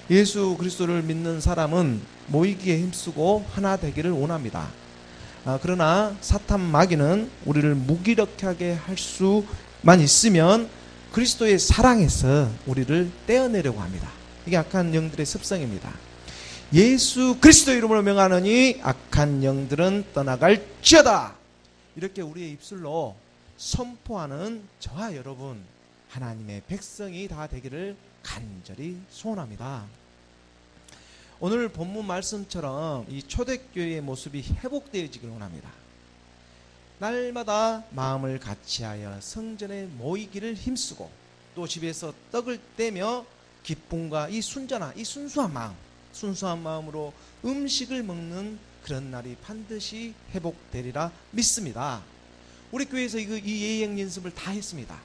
예수 그리스도를 믿는 사람은 모이기에 힘쓰고 하나 되기를 원합니다. 그러나 사탄 마귀는 우리를 무기력하게 할 수만 있으면 그리스도의 사랑에서 우리를 떼어내려고 합니다. 이게 악한 영들의 습성입니다. 예수 그리스도 이름으로 명하노니 악한 영들은 떠나갈지어다. 이렇게 우리의 입술로 선포하는 저와 여러분, 하나님의 백성이 다 되기를 간절히 소원합니다. 오늘 본문 말씀처럼 이 초대교회의 모습이 회복되어지길 원합니다. 날마다 마음을 같이하여 성전에 모이기를 힘쓰고 또 집에서 떡을 떼며 기쁨과 이 순전한, 이 순수한 마음으로 음식을 먹는 그런 날이 반드시 회복되리라 믿습니다. 우리 교회에서 이 예행 연습을 다 했습니다.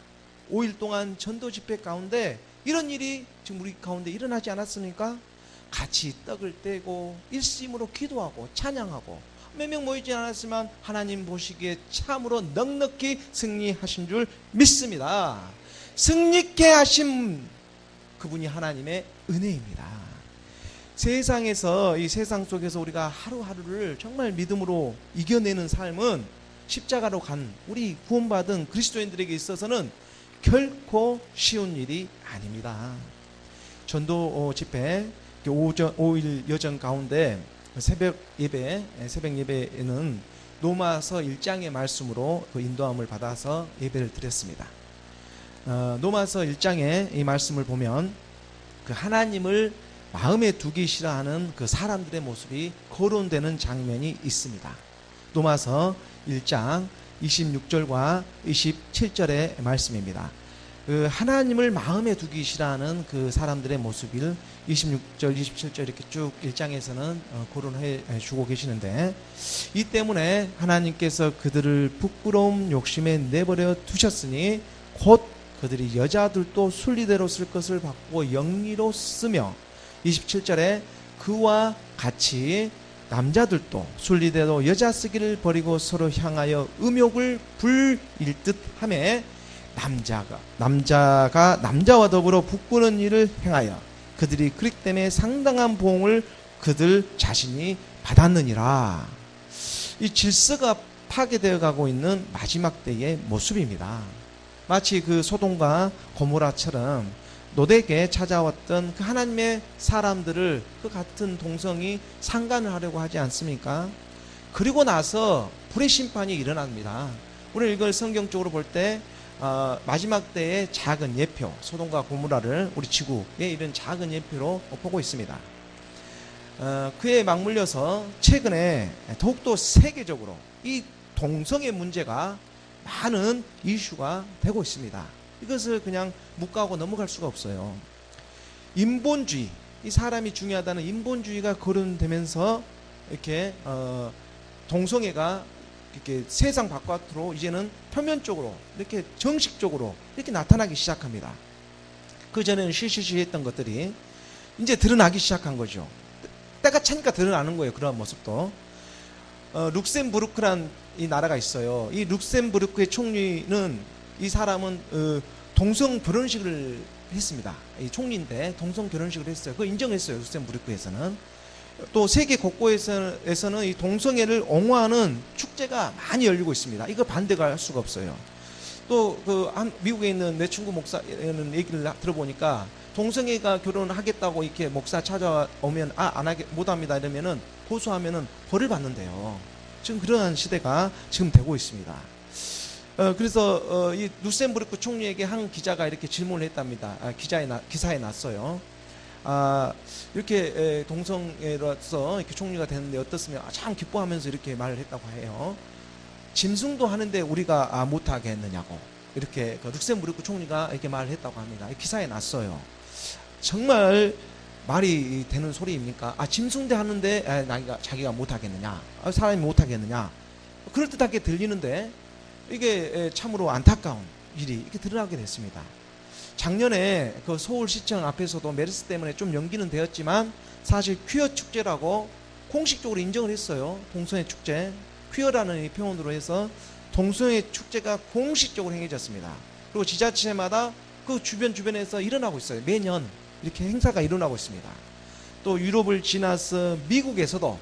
5일 동안 전도 집회 가운데 이런 일이 지금 우리 가운데 일어나지 않았습니까? 같이 떡을 떼고 일심으로 기도하고 찬양하고 몇 명 모이지 않았지만 하나님 보시기에 참으로 넉넉히 승리하신 줄 믿습니다. 승리케 하신 그분이 하나님의 은혜입니다. 세상에서, 이 세상 속에서 우리가 하루하루를 정말 믿음으로 이겨내는 삶은 십자가로 간 우리 구원받은 그리스도인들에게 있어서는 결코 쉬운 일이 아닙니다. 전도 집회 5일 여정 가운데 새벽 예배에는 로마서 1장의 말씀으로 그 인도함을 받아서 예배를 드렸습니다. 로마서 1장의 이 말씀을 보면 그 하나님을 마음에 두기 싫어하는 그 사람들의 모습이 거론되는 장면이 있습니다. 로마서 1장 26절과 27절의 말씀입니다. 그 하나님을 마음에 두기 싫어하는 그 사람들의 모습을 26절, 27절 이렇게 쭉 1장에서는 거론해 주고 계시는데, 이 때문에 하나님께서 그들을 부끄러움 욕심에 내버려 두셨으니 곧 그들이 여자들도 순리대로 쓸 것을 바꾸고 영리로 쓰며, 27절에 그와 같이 남자들도 순리대로 여자 쓰기를 버리고 서로 향하여 음욕을 불일 듯 하며 남자가 남자와 더불어 부끄러운 일을 행하여 그들이 그렇기 때문에 상당한 보응을 그들 자신이 받았느니라. 이 질서가 파괴되어 가고 있는 마지막 때의 모습입니다. 마치 그 소돔과 고모라처럼 노대게 찾아왔던 그 하나님의 사람들을 그 같은 동성이 상간을 하려고 하지 않습니까? 그리고 나서 불의 심판이 일어납니다. 오늘 이걸 성경적으로 볼 때 마지막 때의 작은 예표, 소돔과 고모라를 우리 지구에 이런 작은 예표로 보고 있습니다. 그에 맞물려서 최근에 더욱더 세계적으로 이 동성애 문제가 많은 이슈가 되고 있습니다. 이것을 그냥 묵과하고 넘어갈 수가 없어요. 인본주의, 이 사람이 중요하다는 인본주의가 거론되면서 이렇게 동성애가 이렇게 세상 바깥으로 이제는 표면적으로 이렇게 정식적으로 이렇게 나타나기 시작합니다. 그 전에는 시시시했던 것들이 이제 드러나기 시작한 거죠. 때가 차니까 드러나는 거예요. 그런 모습도. 룩셈부르크란 이 나라가 있어요. 이 룩셈부르크의 총리는, 이 사람은 동성 결혼식을 했습니다. 이 총리인데 동성 결혼식을 했어요. 그거 인정했어요. 룩셈부르크에서는. 또 세계 곳곳에서는 이 동성애를 옹호하는 축제가 많이 열리고 있습니다. 이거 반대가 할 수가 없어요. 또 미국에 있는 내 친구 목사는 얘기를 들어보니까 동성애가 결혼을 하겠다고 이렇게 목사 찾아오면 못합니다 이러면은 고소하면은 벌을 받는데요. 지금 그러한 시대가 지금 되고 있습니다. 그래서 이 룩셈부르크 총리에게 한 기자가 이렇게 질문을 했답니다. 기사에 났어요. 이렇게 동성애로서 이렇게 총리가 되는데 어떻습니까? 참 기뻐하면서 이렇게 말을 했다고 해요. 짐승도 하는데 우리가 못하게 했느냐고, 이렇게 룩셈부르크 총리가 이렇게 말을 했다고 합니다. 기사에 났어요. 정말 말이 되는 소리입니까? 짐승도 하는데 자기가 못하겠느냐? 사람이 못하겠느냐? 그럴듯하게 들리는데 이게 참으로 안타까운 일이 이렇게 드러나게 됐습니다. 작년에 그 서울시청 앞에서도 메르스 때문에 좀 연기는 되었지만 사실 퀴어 축제라고 공식적으로 인정을 했어요. 동성애 축제. 퀴어라는 이 표현으로 해서 동성애 축제가 공식적으로 행해졌습니다. 그리고 지자체마다 그 주변에서 일어나고 있어요. 매년 이렇게 행사가 일어나고 있습니다. 또 유럽을 지나서 미국에서도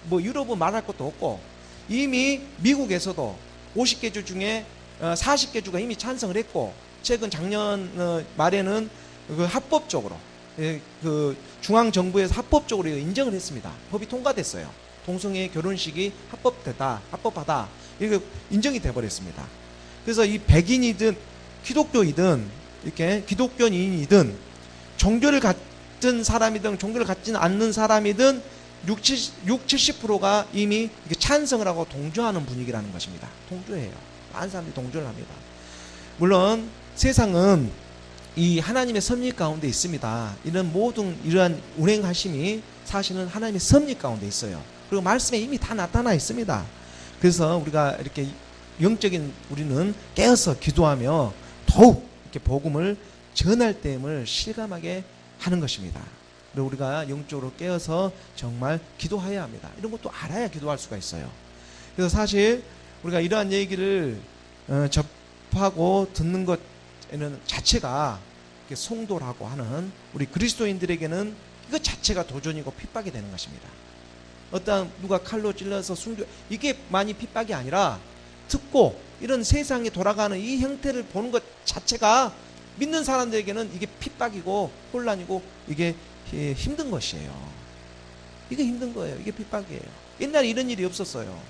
뭐 유럽은 말할 것도 없고 이미 미국에서도 50개 주 중에 40개 주가 이미 찬성을 했고 최근 작년 말에는 그 합법적으로 그 중앙 정부에서 합법적으로 인정을 했습니다. 법이 통과됐어요. 동성애 결혼식이 합법하다 이렇게 인정이 돼 버렸습니다. 그래서 이 백인이든 기독교이든 이렇게 기독교인이든 종교를 갖는 사람이든 종교를 갖지는 않는 사람이든 70%가 이미 찬성을 하고 동조하는 분위기라는 것입니다. 동조해요. 많은 사람들이 동조를 합니다. 물론 세상은 이 하나님의 섭리 가운데 있습니다. 이런 모든 이러한 운행하심이 사실은 하나님의 섭리 가운데 있어요. 그리고 말씀에 이미 다 나타나 있습니다. 그래서 우리가 이렇게 영적인 우리는 깨어서 기도하며 더욱 이렇게 복음을 전할 때임을 실감하게 하는 것입니다. 그리고 우리가 영적으로 깨어서 정말 기도해야 합니다. 이런 것도 알아야 기도할 수가 있어요. 그래서 사실 우리가 이러한 얘기를 접하고 듣는 것에는 자체가 송도라고 하는 우리 그리스도인들에게는 이것 자체가 도전이고 핍박이 되는 것입니다. 어떤 누가 칼로 찔러서 이게 많이 핍박이 아니라 듣고 이런 세상에 돌아가는 이 형태를 보는 것 자체가 믿는 사람들에게는 이게 핍박이고 혼란이고 이게 힘든 것이에요. 이게 힘든 거예요. 이게 핍박이에요. 옛날에 이런 일이 없었어요.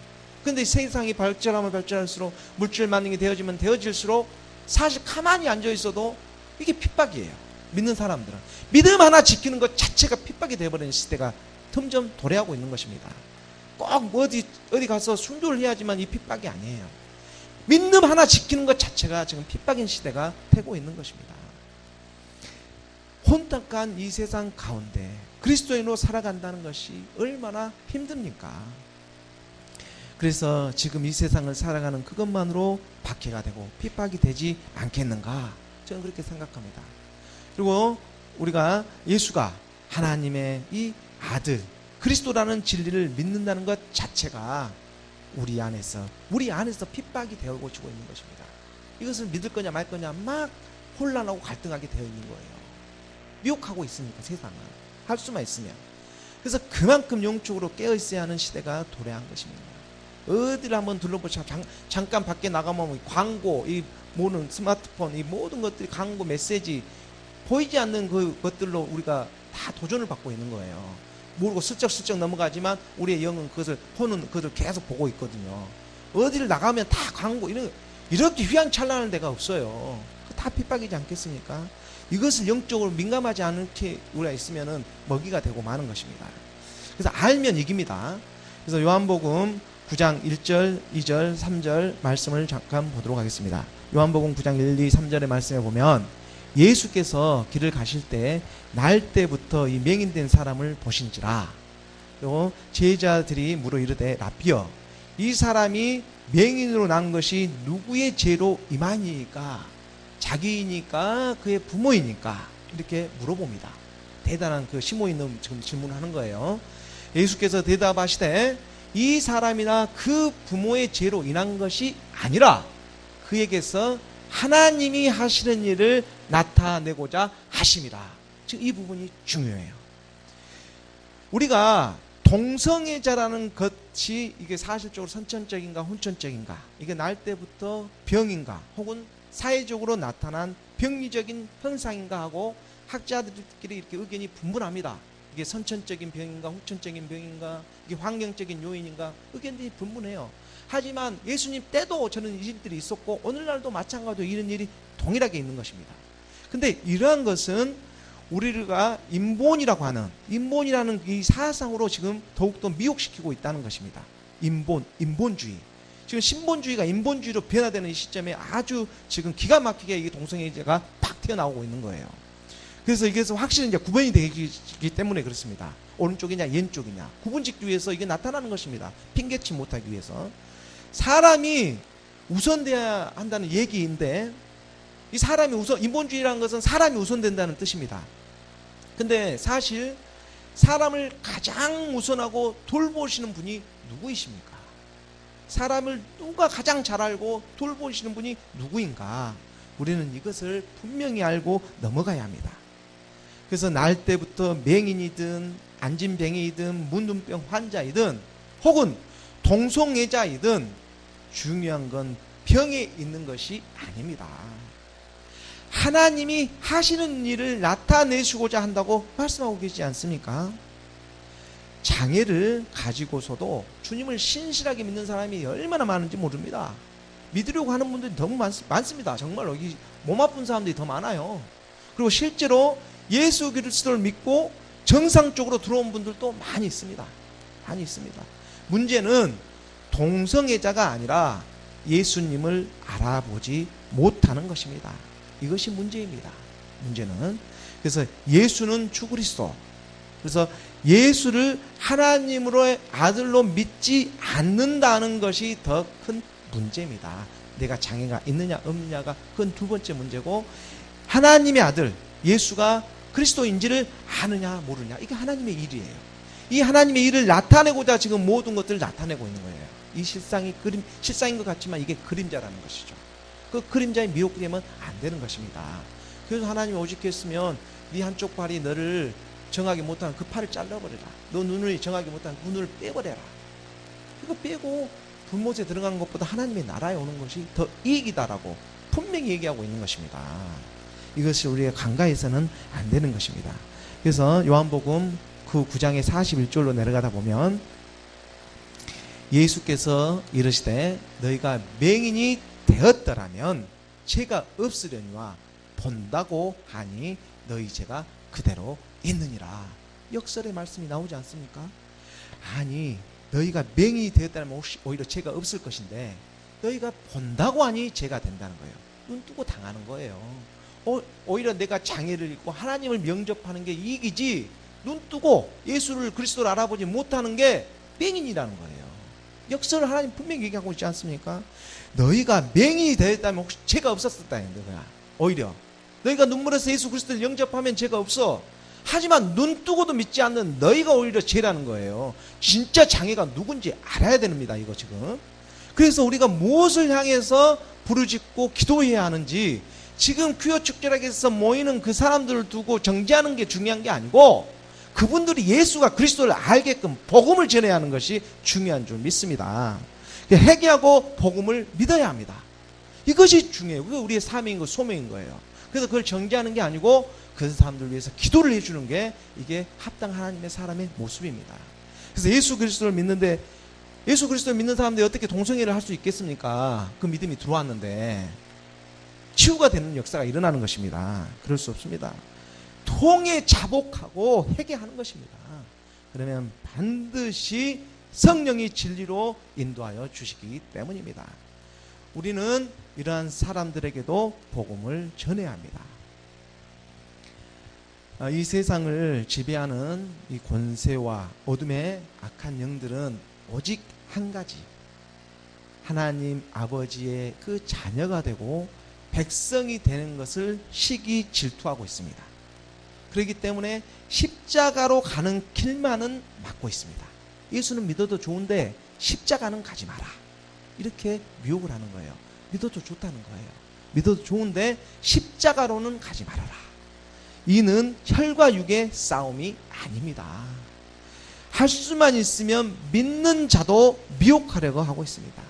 근데 세상이 발전하면 발전할수록 물질 만능이 되어질수록 사실 가만히 앉아 있어도 이게 핍박이에요. 믿는 사람들은 믿음 하나 지키는 것 자체가 핍박이 되어버리는 시대가 점점 도래하고 있는 것입니다. 꼭 어디 가서 순교를 해야지만 이 핍박이 아니에요. 믿음 하나 지키는 것 자체가 지금 핍박인 시대가 되고 있는 것입니다. 혼탁한 이 세상 가운데 그리스도인으로 살아간다는 것이 얼마나 힘듭니까? 그래서 지금 이 세상을 살아가는 그것만으로 박해가 되고 핍박이 되지 않겠는가? 저는 그렇게 생각합니다. 그리고 우리가 예수가 하나님의 이 아들 그리스도라는 진리를 믿는다는 것 자체가 우리 안에서 핍박이 되어지고 있는 것입니다. 이것을 믿을 거냐 말 거냐 막 혼란하고 갈등하게 되어 있는 거예요. 미혹하고 있으니까 세상은 할 수만 있으면. 그래서 그만큼 영적으로 깨어 있어야 하는 시대가 도래한 것입니다. 어디를 한번 둘러보자. 잠깐 밖에 나가면 광고, 이 모든 스마트폰, 이 모든 것들이 광고 메시지 보이지 않는 그것들로 우리가 다 도전을 받고 있는 거예요. 모르고 슬쩍슬쩍 넘어가지만 우리의 영은 그것을 계속 보고 있거든요. 어디를 나가면 다 광고 이렇게 휘황찬란한 데가 없어요. 다 핍박이지 않겠습니까? 이것을 영적으로 민감하지 않게 우리가 있으면은 먹이가 되고 마는 것입니다. 그래서 알면 이깁니다. 그래서 요한복음 9장 1절, 2절, 3절 말씀을 잠깐 보도록 하겠습니다. 요한복음 9장 1, 2, 3절의 말씀에 보면 예수께서 길을 가실 때 날 때부터 이 맹인된 사람을 보신지라. 그리고 제자들이 물어 이르되 라피여 이 사람이 맹인으로 난 것이 누구의 죄로 임하니까? 자기이니까 그의 부모이니까? 이렇게 물어봅니다. 대단한 그 심오 있는 지금 질문을 하는 거예요. 예수께서 대답하시되 이 사람이나 그 부모의 죄로 인한 것이 아니라 그에게서 하나님이 하시는 일을 나타내고자 하심이라. 지금 이 부분이 중요해요. 우리가 동성애자라는 것이 이게 사실적으로 선천적인가 혼천적인가, 이게 날 때부터 병인가 혹은 사회적으로 나타난 병리적인 현상인가 하고 학자들끼리 이렇게 의견이 분분합니다. 이게 선천적인 병인가 후천적인 병인가, 이게 환경적인 요인인가, 의견들이 분분해요. 하지만 예수님 때도 저는 이 일들이 있었고 오늘날도 마찬가지로 이런 일이 동일하게 있는 것입니다. 근데 이러한 것은 우리가 인본이라는 이 사상으로 지금 더욱더 미혹시키고 있다는 것입니다. 인본주의. 지금 신본주의가 인본주의로 변화되는 이 시점에 아주 지금 기가 막히게 이 동성애자가 팍 튀어나오고 있는 거예요. 그래서 이게 확실히 이제 구분이 되기 때문에 그렇습니다. 오른쪽이냐 왼쪽이냐 구분짓기 위해서 이게 나타나는 것입니다. 핑계치 못하기 위해서. 사람이 우선돼야 한다는 얘기인데 이 사람이 인본주의라는 것은 사람이 우선된다는 뜻입니다. 근데 사실 사람을 가장 우선하고 돌보시는 분이 누구이십니까? 사람을 누가 가장 잘 알고 돌보시는 분이 누구인가? 우리는 이것을 분명히 알고 넘어가야 합니다. 그래서 날 때부터 맹인이든 안진뱅이이든 문둥병 환자이든 혹은 동성애자이든 중요한 건 병에 있는 것이 아닙니다. 하나님이 하시는 일을 나타내시고자 한다고 말씀하고 계시지 않습니까? 장애를 가지고서도 주님을 신실하게 믿는 사람이 얼마나 많은지 모릅니다. 믿으려고 하는 분들이 너무 많습니다. 정말로 이 몸 아픈 사람들이 더 많아요. 그리고 실제로 예수 그리스도를 믿고 정상적으로 들어온 분들도 많이 있습니다. 많이 있습니다. 문제는 동성애자가 아니라 예수님을 알아보지 못하는 것입니다. 이것이 문제입니다. 문제는. 그래서 예수는 주 그리스도, 그래서 예수를 하나님으로의 아들로 믿지 않는다는 것이 더 큰 문제입니다. 내가 장애가 있느냐 없느냐가 그건 두 번째 문제고, 하나님의 아들 예수가 그리스도인지를 아느냐 모르냐, 이게 하나님의 일이에요. 이 하나님의 일을 나타내고자 지금 모든 것들을 나타내고 있는 거예요. 이 실상인 것 같지만 이게 그림자라는 것이죠. 그 그림자에 미혹되면 안 되는 것입니다. 그래서 하나님이 오직했으면 네 한쪽 발이 너를 정하게 못하는 그 팔을 잘라버려라. 너 눈을 정하게 못하는 그 눈을 빼버려라. 이거 빼고 불못에 들어가는 것보다 하나님의 나라에 오는 것이 더 이익이다라고 분명히 얘기하고 있는 것입니다. 이것이 우리가 간과해서는 안 되는 것입니다. 그래서 요한복음 그 9장의 41절로 내려가다 보면 예수께서 이르시되 너희가 맹인이 되었더라면 죄가 없으려니와 본다고 하니 너희 죄가 그대로 있느니라. 역설의 말씀이 나오지 않습니까? 아니, 너희가 맹인이 되었다면 오히려 죄가 없을 것인데 너희가 본다고 하니 죄가 된다는 거예요. 눈 뜨고 당하는 거예요. 오히려 내가 장애를 입고 하나님을 영접하는 게 이익이지, 눈 뜨고 예수를 그리스도를 알아보지 못하는 게 맹인이라는 거예요. 역설을 하나님 분명히 얘기하고 있지 않습니까? 너희가 맹인이 되었다면 혹시 죄가 없었다는 거야. 오히려 너희가 눈물에서 예수 그리스도를 영접하면 죄가 없어. 하지만 눈 뜨고도 믿지 않는 너희가 오히려 죄라는 거예요. 진짜 장애가 누군지 알아야 됩니다. 이거 지금. 그래서 우리가 무엇을 향해서 부르짖고 기도해야 하는지, 지금 귀여 축제락에서 모이는 그 사람들을 두고 정죄하는 게 중요한 게 아니고 그분들이 예수가 그리스도를 알게끔 복음을 전해야 하는 것이 중요한 줄 믿습니다. 회개하고 복음을 믿어야 합니다. 이것이 중요해요. 그게 우리의 사명인 거, 소명인 거예요. 그래서 그걸 정죄하는 게 아니고 그 사람들을 위해서 기도를 해주는 게 이게 합당한 하나님의 사람의 모습입니다. 그래서 예수 그리스도를 믿는데, 예수 그리스도를 믿는 사람들이 어떻게 동성애를 할 수 있겠습니까? 그 믿음이 들어왔는데 치유가 되는 역사가 일어나는 것입니다. 그럴 수 없습니다. 통해 자복하고 회개하는 것입니다. 그러면 반드시 성령이 진리로 인도하여 주시기 때문입니다. 우리는 이러한 사람들에게도 복음을 전해야 합니다. 이 세상을 지배하는 이 권세와 어둠의 악한 영들은 오직 한 가지, 하나님 아버지의 그 자녀가 되고 백성이 되는 것을 시기 질투하고 있습니다. 그렇기 때문에 십자가로 가는 길만은 막고 있습니다. 예수는 믿어도 좋은데 십자가는 가지 마라, 이렇게 미혹을 하는 거예요. 믿어도 좋다는 거예요. 믿어도 좋은데 십자가로는 가지 말아라. 이는 혈과 육의 싸움이 아닙니다. 할 수만 있으면 믿는 자도 미혹하려고 하고 있습니다.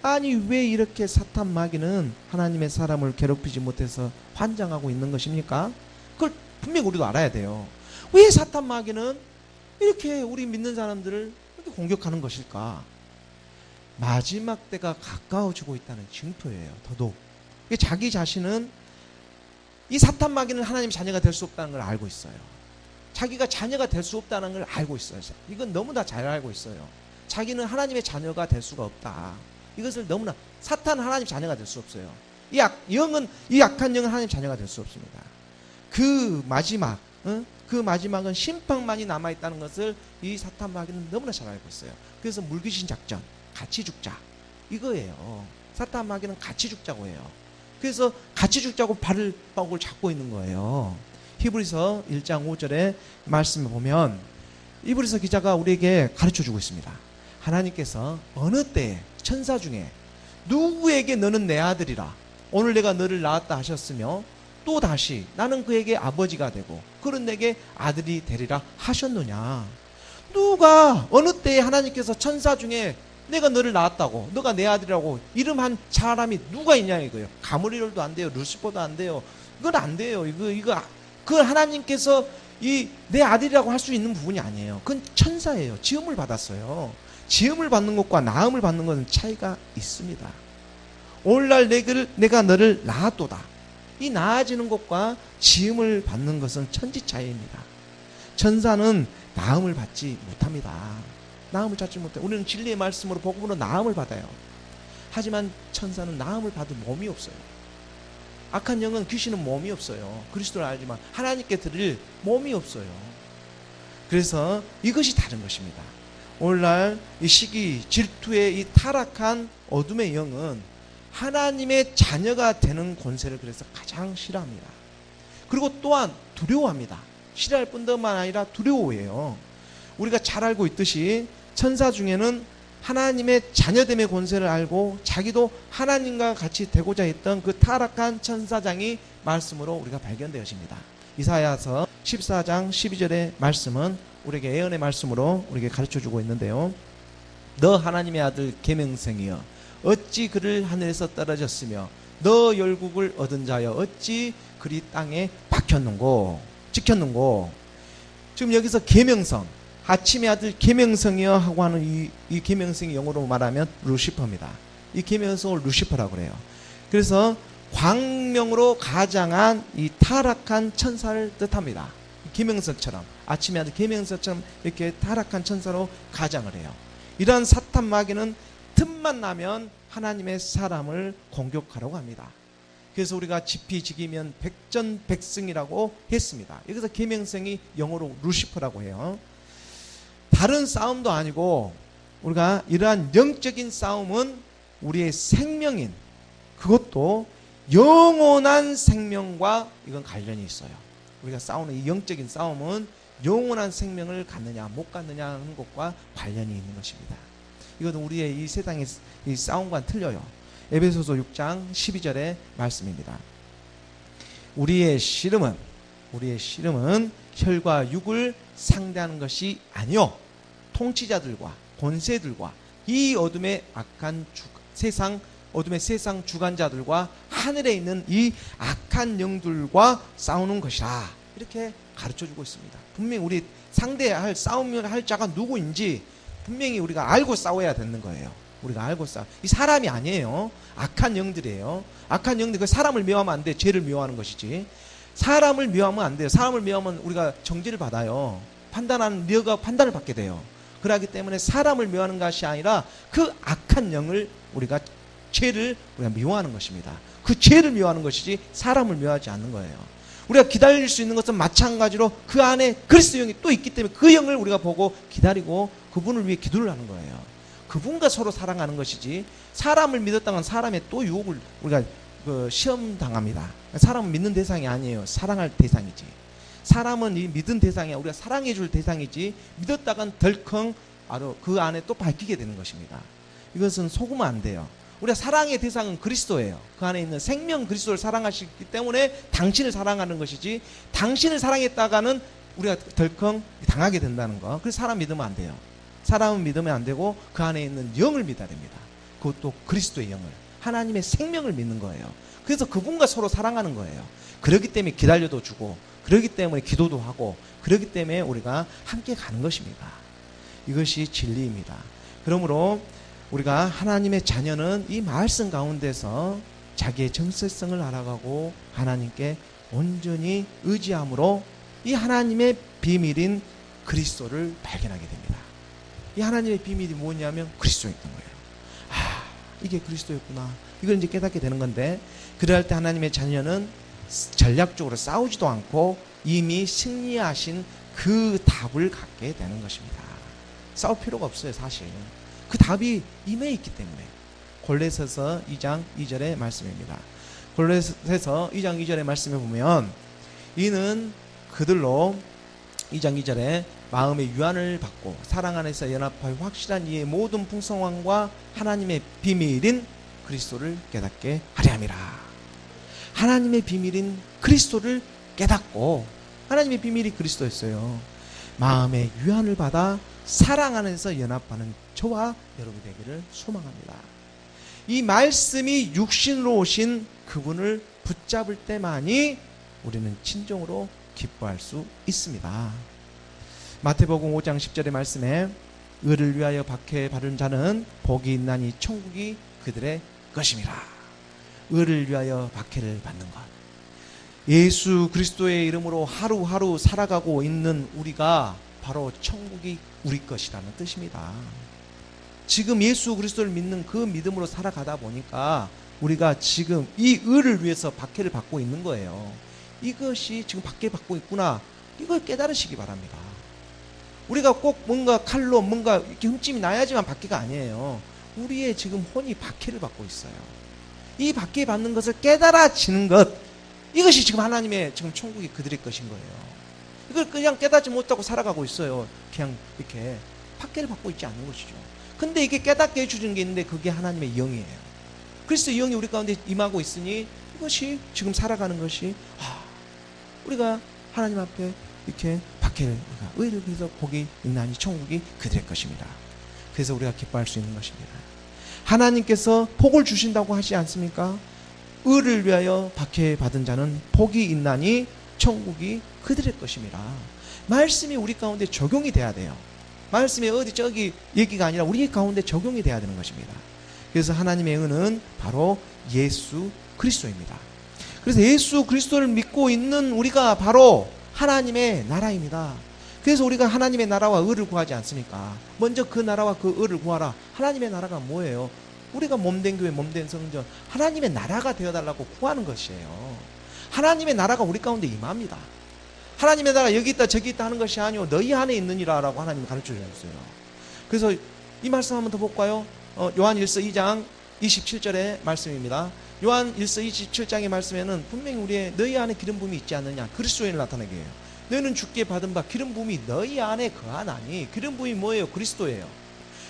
아니, 왜 이렇게 사탄 마귀는 하나님의 사람을 괴롭히지 못해서 환장하고 있는 것입니까? 그걸 분명히 우리도 알아야 돼요. 왜 사탄 마귀는 이렇게 우리 믿는 사람들을 이렇게 공격하는 것일까? 마지막 때가 가까워지고 있다는 징표예요. 더더욱 자기 자신은, 이 사탄 마귀는 하나님 자녀가 될 수 없다는 걸 알고 있어요. 자기가 자녀가 될 수 없다는 걸 알고 있어요. 이건 너무나 잘 알고 있어요. 자기는 하나님의 자녀가 될 수가 없다. 이것을 너무나, 사탄은 하나님 자녀가 될 수 없어요. 이 약한 영은 하나님 자녀가 될 수 없습니다. 그 마지막은 심판만이 남아있다는 것을 이 사탄 마귀는 너무나 잘 알고 있어요. 그래서 물귀신 작전, 같이 죽자, 이거예요. 사탄 마귀는 같이 죽자고 해요. 그래서 같이 죽자고 발을 잡고 있는 거예요. 히브리서 1장 5절의 말씀을 보면 히브리서 기자가 우리에게 가르쳐주고 있습니다. 하나님께서 어느 때에 천사 중에 누구에게 너는 내 아들이라 오늘 내가 너를 낳았다 하셨으며 또 다시 나는 그에게 아버지가 되고 그는 내게 아들이 되리라 하셨느냐? 누가 어느 때에 하나님께서 천사 중에 내가 너를 낳았다고, 너가 내 아들이라고 이름한 사람이 누가 있냐 이거예요. 가므리엘도 안 돼요. 루시퍼도 안 돼요. 이건 안 돼요. 그 하나님께서 이 내 아들이라고 할 수 있는 부분이 아니에요. 그건 천사예요. 지음을 받았어요. 지음을 받는 것과 낳음을 받는 것은 차이가 있습니다. 오늘날 내가 너를 낳았도다. 이 낳아지는 것과 지음을 받는 것은 천지 차이입니다. 천사는 낳음을 받지 못합니다. 낳음을 받지 못해요. 우리는 진리의 말씀으로 복음으로 낳음을 받아요. 하지만 천사는 낳음을 받을 몸이 없어요. 악한 영은 귀신은 몸이 없어요. 그리스도를 알지만 하나님께 드릴 몸이 없어요. 그래서 이것이 다른 것입니다. 오늘날 이 시기 질투의 이 타락한 어둠의 영은 하나님의 자녀가 되는 권세를 그래서 가장 싫어합니다. 그리고 또한 두려워합니다. 싫어할 뿐만 아니라 두려워해요. 우리가 잘 알고 있듯이 천사 중에는 하나님의 자녀됨의 권세를 알고 자기도 하나님과 같이 되고자 했던 그 타락한 천사장이 말씀으로 우리가 발견되어집니다. 이사야서 14장 12절의 말씀은 우리에게 예언의 말씀으로 우리에게 가르쳐주고 있는데요. 너 하나님의 아들 계명성이여 어찌 그를 하늘에서 떨어졌으며 너 열국을 얻은 자여 어찌 그리 땅에 박혔는고 찍혔는고. 지금 여기서 계명성, 아침의 아들 계명성이여 하고 하는 이 계명성이 영어로 말하면 루시퍼입니다. 이 계명성을 루시퍼라고 그래요. 그래서 광명으로 가장한 이 타락한 천사를 뜻합니다. 계명성처럼, 아침의 아들 계명성처럼 이렇게 타락한 천사로 가장을 해요. 이러한 사탄 마귀는 틈만 나면 하나님의 사람을 공격하려고 합니다. 그래서 우리가 지피지기면 백전백승이라고 했습니다. 여기서 계명성이 영어로 루시퍼라고 해요. 다른 싸움도 아니고 우리가 이러한 영적인 싸움은 우리의 생명인, 그것도 영원한 생명과 이건 관련이 있어요. 우리가 싸우는 이 영적인 싸움은 영원한 생명을 갖느냐 못 갖느냐 하는 것과 관련이 있는 것입니다. 이것은 우리의 이 세상의 이 싸움과는 틀려요. 에베소서 6장 12절의 말씀입니다. 우리의 씨름은 혈과 육을 상대하는 것이 아니요 통치자들과 권세들과 이 어둠의 악한 어둠의 세상 주관자들과 하늘에 있는 이 악한 영들과 싸우는 것이라, 이렇게 가르쳐주고 있습니다. 분명히 우리 상대할 싸움을 할 자가 누구인지 분명히 우리가 알고 싸워야 되는 거예요. 우리가 알고 이 사람이 아니에요. 악한 영들이에요. 악한 영들, 그 사람을 미워하면 안 돼. 죄를 미워하는 것이지. 사람을 미워하면 안 돼요. 사람을 미워하면 우리가 정죄를 받아요. 판단하는 너가 판단을 받게 돼요. 그렇기 때문에 사람을 미워하는 것이 아니라 그 악한 영을 죄를 우리가 미워하는 것입니다. 그 죄를 미워하는 것이지 사람을 미워하지 않는 거예요. 우리가 기다릴 수 있는 것은 마찬가지로 그 안에 그리스도 영이 또 있기 때문에 그 영을 우리가 보고 기다리고 그분을 위해 기도를 하는 거예요. 그분과 서로 사랑하는 것이지, 사람을 믿었다면 사람의 또 유혹을 우리가 시험당합니다. 사람은 믿는 대상이 아니에요. 사랑할 대상이지. 사람은 이 믿은 대상이 우리가 사랑해 줄 대상이지, 믿었다간 덜컹 바로 그 안에 또 밝히게 되는 것입니다. 이것은 속으면 안 돼요. 우리가 사랑의 대상은 그리스도예요. 그 안에 있는 생명 그리스도를 사랑하시기 때문에 당신을 사랑하는 것이지, 당신을 사랑했다가는 우리가 덜컹 당하게 된다는 거. 그래서 사람 믿으면 안 돼요. 사람은 믿으면 안 되고 그 안에 있는 영을 믿어야 됩니다. 그것도 그리스도의 영을, 하나님의 생명을 믿는 거예요. 그래서 그분과 서로 사랑하는 거예요. 그렇기 때문에 기다려도 주고, 그렇기 때문에 기도도 하고, 그렇기 때문에 우리가 함께 가는 것입니다. 이것이 진리입니다. 그러므로 우리가 하나님의 자녀는 이 말씀 가운데서 자기의 정체성을 알아가고 하나님께 온전히 의지함으로 이 하나님의 비밀인 그리스도를 발견하게 됩니다. 이 하나님의 비밀이 뭐냐면 그리스도였던 거예요. 아, 이게 그리스도였구나. 이걸 이제 깨닫게 되는 건데, 그럴 때 하나님의 자녀는 전략적으로 싸우지도 않고 이미 승리하신 그 답을 갖게 되는 것입니다. 싸울 필요가 없어요, 사실. 그 답이 임해 있기 때문에. 골로새서 2장 2절의 말씀입니다. 골로새서 2장 2절의 말씀에 보면, 이는 그들로 2장 2절에 마음의 유한을 받고 사랑 안에서 연합하여 확실한 이의 모든 풍성함과 하나님의 비밀인 그리스도를 깨닫게 하려 함이라. 하나님의 비밀인 그리스도를 깨닫고, 하나님의 비밀이 그리스도였어요. 마음의 유한을 받아 사랑 안에서 연합하는 저와 여러분이 되기를 소망합니다. 이 말씀이 육신으로 오신 그분을 붙잡을 때만이 우리는 진정으로 기뻐할 수 있습니다. 마태복음 5장 10절의 말씀에 의를 위하여 박해 받은 자는 복이 있나니 천국이 그들의 것임이라. 의를 위하여 박해를 받는 것, 예수 그리스도의 이름으로 하루하루 살아가고 있는 우리가 바로 천국이 우리 것이라는 뜻입니다. 지금 예수 그리스도를 믿는 그 믿음으로 살아가다 보니까 우리가 지금 이 의를 위해서 박해를 받고 있는 거예요. 이것이 지금 박해받고 있구나, 이걸 깨달으시기 바랍니다. 우리가 꼭 뭔가 칼로 뭔가 이렇게 흠집이 나야지만 박해가 아니에요. 우리의 지금 혼이 박해를 받고 있어요. 이 박해받는 것을 깨달아지는 것, 이것이 지금 하나님의 지금 천국이 그들의 것인 거예요. 이걸 그냥 깨닫지 못하고 살아가고 있어요. 그냥 이렇게 박해를 받고 있지 않는 것이죠. 근데 이게 깨닫게 해주는 게 있는데 그게 하나님의 영이에요. 그리스도의 영이 우리 가운데 임하고 있으니 이것이 지금 살아가는 것이 우리가 하나님 앞에 이렇게 박해를, 의를 위해서 복이 있나니 천국이 그들의 것입니다. 그래서 우리가 기뻐할 수 있는 것입니다. 하나님께서 복을 주신다고 하지 않습니까? 의를 위하여 박해받은 자는 복이 있나니 천국이 그들의 것입니다. 말씀이 우리 가운데 적용이 돼야 돼요. 말씀이 어디 저기 얘기가 아니라 우리 가운데 적용이 돼야 되는 것입니다. 그래서 하나님의 은은 바로 예수 그리스도입니다. 그래서 예수 그리스도를 믿고 있는 우리가 바로 하나님의 나라입니다. 그래서 우리가 하나님의 나라와 의를 구하지 않습니까? 먼저 그 나라와 그 의를 구하라. 하나님의 나라가 뭐예요? 우리가 몸된 교회, 몸된 성전, 하나님의 나라가 되어달라고 구하는 것이에요. 하나님의 나라가 우리 가운데 임합니다. 하나님의 나라 여기 있다 저기 있다 하는 것이 아니오 너희 안에 있느니라 라고 하나님이 가르쳐 주셨어요. 그래서 이 말씀 한번 더 볼까요? 요한일서 2장 27절의 말씀입니다. 요한일서 27장의 말씀에는 분명히 우리의 너희 안에 기름 부음이 있지 않느냐, 그리스도인을 나타내게 해요. 너희는 주께 받은 바 기름 부음이 너희 안에 거하나니. 기름 부음이 뭐예요? 그리스도예요.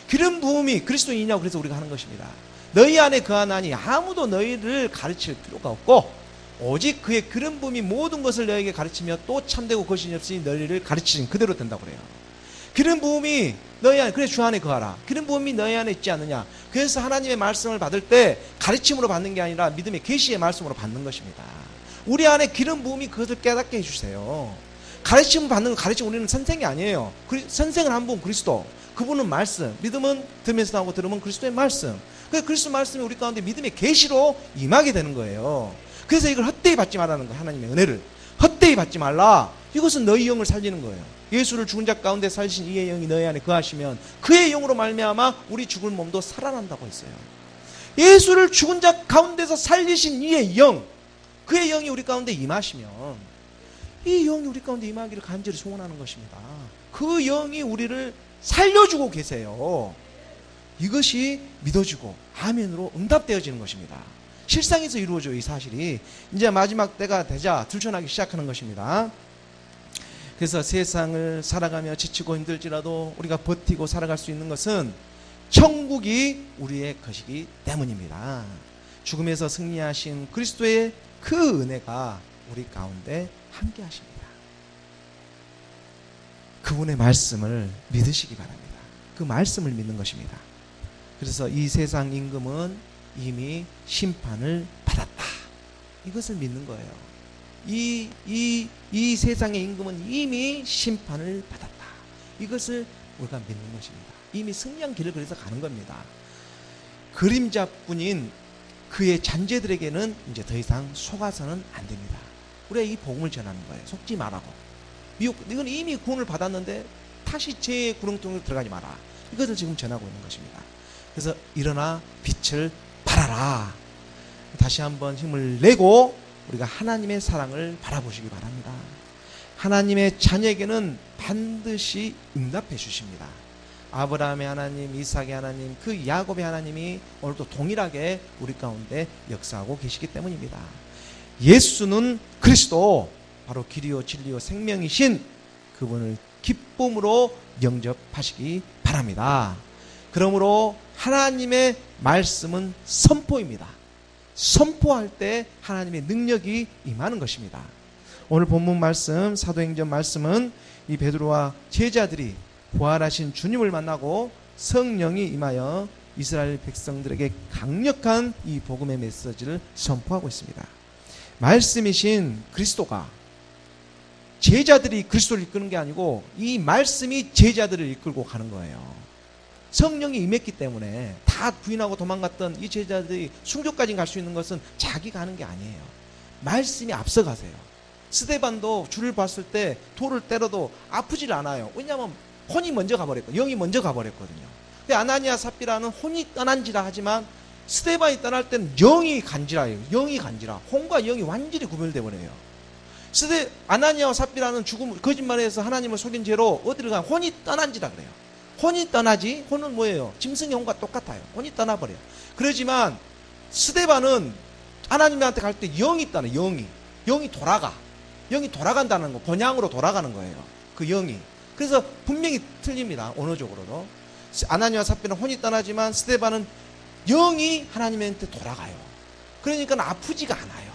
기름 부음이 그리스도인이냐고 그래서 우리가 하는 것입니다. 너희 안에 거하나니 아무도 너희를 가르칠 필요가 없고 오직 그의 기름 부음이 모든 것을 너희에게 가르치며 또 참되고 거짓이 없으니 너희를 가르치신 그대로 된다고 그래요. 기름 부음이 너희 안에, 그래 주 안에 거하라. 기름 부음이 너희 안에 있지 않느냐. 그래서 하나님의 말씀을 받을 때 가르침으로 받는 게 아니라 믿음의 계시의 말씀으로 받는 것입니다. 우리 안에 기름 부음이 그것을 깨닫게 해주세요. 가르침을 받는 거, 가르침 우리는 선생이 아니에요. 선생은 한 분 그리스도, 그분은 말씀, 믿음은 들으면서 나오고 들으면 그리스도의 말씀. 그래서 그리스도 말씀이 우리 가운데 믿음의 계시로 임하게 되는 거예요. 그래서 이걸 헛되이 받지 말라는 거예요. 하나님의 은혜를 헛되이 받지 말라. 이것은 너희 영을 살리는 거예요. 예수를 죽은 자 가운데 살리신 이의 영이 너희 안에 거하시면 그의 영으로 말미암아 우리 죽은 몸도 살아난다고 했어요. 예수를 죽은 자 가운데서 살리신 이의 영, 그의 영이 우리 가운데 임하시면 이 영이 우리 가운데 임하기를 간절히 소원하는 것입니다. 그 영이 우리를 살려주고 계세요. 이것이 믿어지고 아멘으로 응답되어지는 것입니다. 실상에서 이루어져요. 이 사실이 이제 마지막 때가 되자 들춰나기 시작하는 것입니다. 그래서 세상을 살아가며 지치고 힘들지라도 우리가 버티고 살아갈 수 있는 것은 천국이 우리의 것이기 때문입니다. 죽음에서 승리하신 그리스도의 그 은혜가 우리 가운데 함께 하십니다. 그분의 말씀을 믿으시기 바랍니다. 그 말씀을 믿는 것입니다. 그래서 이 세상 임금은 이미 심판을 받았다. 이것을 믿는 거예요. 이 세상의 임금은 이미 심판을 받았다. 이것을 우리가 믿는 것입니다. 이미 승리한 길을 그래서 가는 겁니다. 그림자뿐인 그의 잔재들에게는 이제 더 이상 속아서는 안 됩니다. 우리가 이 복음을 전하는 거예요. 속지 말라고. 이건 이미 구원을 받았는데 다시 제 구렁텅이로 들어가지 마라. 이것을 지금 전하고 있는 것입니다. 그래서 일어나 빛을 발하라. 다시 한번 힘을 내고 우리가 하나님의 사랑을 바라보시기 바랍니다. 하나님의 자녀에게는 반드시 응답해 주십니다. 아브라함의 하나님, 이삭의 하나님, 그 야곱의 하나님이 오늘도 동일하게 우리 가운데 역사하고 계시기 때문입니다. 예수는 그리스도, 바로 길이요 진리요 생명이신 그분을 기쁨으로 영접하시기 바랍니다. 그러므로 하나님의 말씀은 선포입니다. 선포할 때 하나님의 능력이 임하는 것입니다. 오늘 본문 말씀, 사도행전 말씀은 이 베드로와 제자들이 부활하신 주님을 만나고 성령이 임하여 이스라엘 백성들에게 강력한 이 복음의 메시지를 선포하고 있습니다. 말씀이신 그리스도가 제자들이 그리스도를 이끄는 게 아니고 이 말씀이 제자들을 이끌고 가는 거예요. 성령이 임했기 때문에 다 부인하고 도망갔던 이 제자들이 순교까지 갈 수 있는 것은 자기가 하는 게 아니에요. 말씀이 앞서가세요. 스데반도 주를 봤을 때 돌을 때려도 아프질 않아요. 왜냐하면 혼이 먼저 가버렸거든요. 영이 먼저 가버렸거든요. 근데 아나니아 삽비라는 혼이 떠난지라 하지만 스데반이 떠날 때는 영이 간지라예요. 영이 간지라. 혼과 영이 완전히 구별돼 버려요. 아나니아와 삽비라는 죽음 거짓말해서 하나님을 속인 죄로 어디를 가 혼이 떠난지라 그래요. 혼이 떠나지. 혼은 뭐예요? 짐승의 혼과 똑같아요. 혼이 떠나버려요. 그러지만 스데반은 하나님한테 갈 때 영이 떠나. 영이 돌아가. 영이 돌아간다는 거. 본향으로 돌아가는 거예요. 그 영이. 그래서 분명히 틀립니다. 언어적으로도. 아나니아와 삽비는 혼이 떠나지만 스데반은 영이 하나님한테 돌아가요. 그러니까 아프지가 않아요.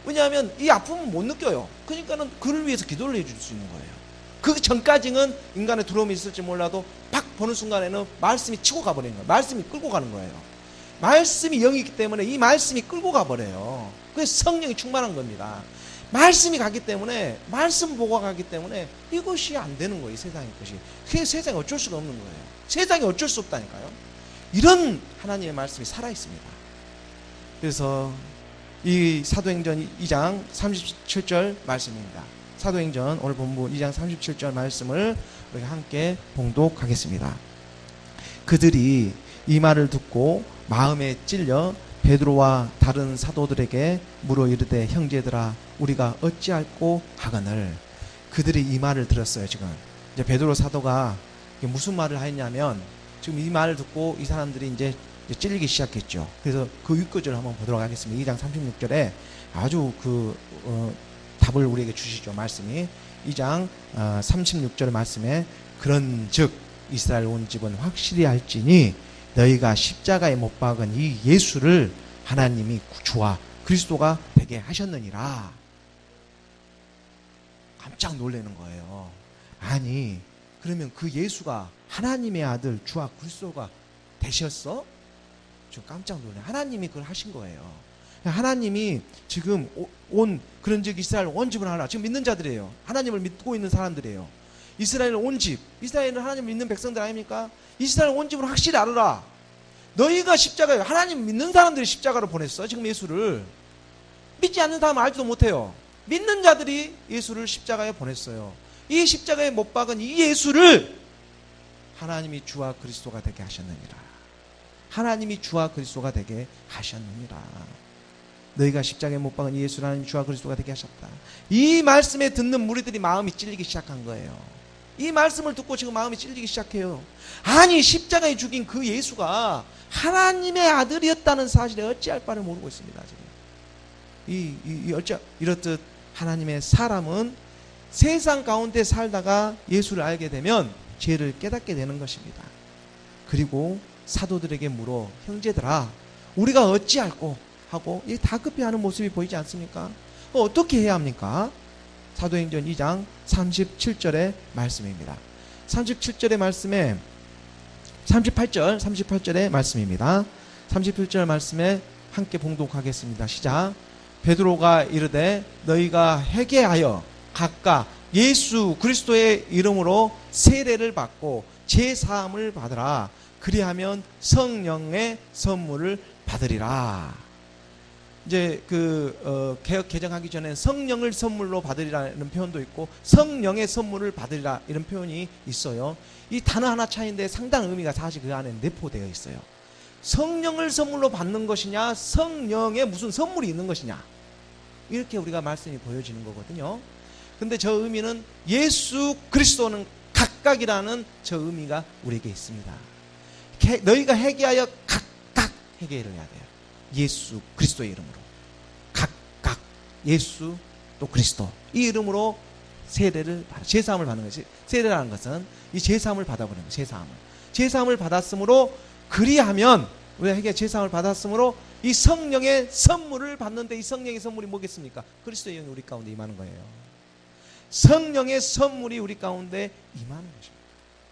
왜냐하면 이 아픔은 못 느껴요. 그러니까는 그를 위해서 기도를 해줄 수 있는 거예요. 그 전까지는 인간의 두려움이 있을지 몰라도 팍 보는 순간에는 말씀이 치고 가버리는 거예요. 말씀이 끌고 가는 거예요. 말씀이 영이기 때문에 이 말씀이 끌고 가버려요. 그래서 성령이 충만한 겁니다. 말씀이 가기 때문에, 말씀 보고 가기 때문에 이것이 안 되는 거예요. 세상의 것이. 그게 세상에 어쩔 수가 없는 거예요. 세상에 어쩔 수 없다니까요. 이런 하나님의 말씀이 살아있습니다. 그래서 이 사도행전 2장 37절 말씀입니다. 사도행전 오늘 본문 2장 37절 말씀을 우리 함께 봉독하겠습니다. 그들이 이 말을 듣고 마음에 찔려 베드로와 다른 사도들에게 물어 이르되 형제들아 우리가 어찌할꼬 하거늘. 그들이 이 말을 들었어요. 지금 이제 베드로 사도가 무슨 말을 하였냐면 지금 이 말을 듣고 이 사람들이 이제 찔리기 시작했죠. 그래서 그 6구절을 한번 보도록 하겠습니다. 2장 36절에 아주 답을 우리에게 주시죠. 말씀이 2장 36절 말씀에 그런즉 이스라엘 온 집은 확실히 알지니 너희가 십자가에 못 박은 이 예수를 하나님이 주와 그리스도가 되게 하셨느니라. 깜짝 놀라는 거예요. 아니 그러면 그 예수가 하나님의 아들 주와 그리스도가 되셨어? 좀 깜짝 놀라요. 하나님이 그걸 하신 거예요. 하나님이 지금 그런즉 이스라엘 온 집을 하나. 지금 믿는 자들이에요. 하나님을 믿고 있는 사람들이에요. 이스라엘 온 집. 이스라엘은 하나님을 믿는 백성들 아닙니까? 이스라엘 온 집을 확실히 알아라. 너희가 십자가에 하나님 믿는 사람들이 십자가로 보냈어. 지금 예수를. 믿지 않는 사람은 알지도 못해요. 믿는 자들이 예수를 십자가에 보냈어요. 이 십자가에 못 박은 이 예수를 하나님이 주와 그리스도가 되게 하셨느니라. 하나님이 주와 그리스도가 되게 하셨느니라. 너희가 십자가에 못 박은 이 예수를 하나님 주와 그리스도가 되게 하셨다. 이 말씀에 듣는 무리들이 마음이 찔리기 시작한 거예요. 이 말씀을 듣고 지금 마음이 찔리기 시작해요. 아니 십자가에 죽인 그 예수가 하나님의 아들이었다는 사실에 어찌할 바를 모르고 있습니다. 지금 이렇듯 하나님의 사람은 세상 가운데 살다가 예수를 알게 되면 죄를 깨닫게 되는 것입니다. 그리고 사도들에게 물어 형제들아 우리가 어찌할꼬 하고 다급해하는 모습이 보이지 않습니까? 어떻게 해야 합니까? 사도행전 2장 37절의 말씀입니다. 37절의 말씀에 38절의 말씀입니다. 38절 말씀에 함께 봉독하겠습니다. 시작. 베드로가 이르되 너희가 회개하여 각각 예수 그리스도의 이름으로 세례를 받고 제사함을 받으라. 그리하면 성령의 선물을 받으리라. 이제 개혁 개정하기 전에 성령을 선물로 받으리라는 표현도 있고 성령의 선물을 받으리라 이런 표현이 있어요. 이 단어 하나 차이인데 상당한 의미가 사실 그 안에 내포되어 있어요. 성령을 선물로 받는 것이냐 성령의 무슨 선물이 있는 것이냐 이렇게 우리가 말씀이 보여지는 거거든요. 근데 저 의미는 예수 그리스도는 각각이라는 저 의미가 우리에게 있습니다. 너희가 회개하여 각각 회개를 해야 돼요. 예수 그리스도의 이름으로 각각 예수 또 그리스도 이 이름으로 세례를 제사함을 받는 것이 세례라는 것은 이 제사함을 받아버리는 거예요. 제사함을 받았으므로 그리하면 우리가 회개 제사함을 받았으므로 이 성령의 선물을 받는데, 이 성령의 선물이 뭐겠습니까? 그리스도의 영이 우리 가운데 임하는 거예요. 성령의 선물이 우리 가운데 임하는 것입니다.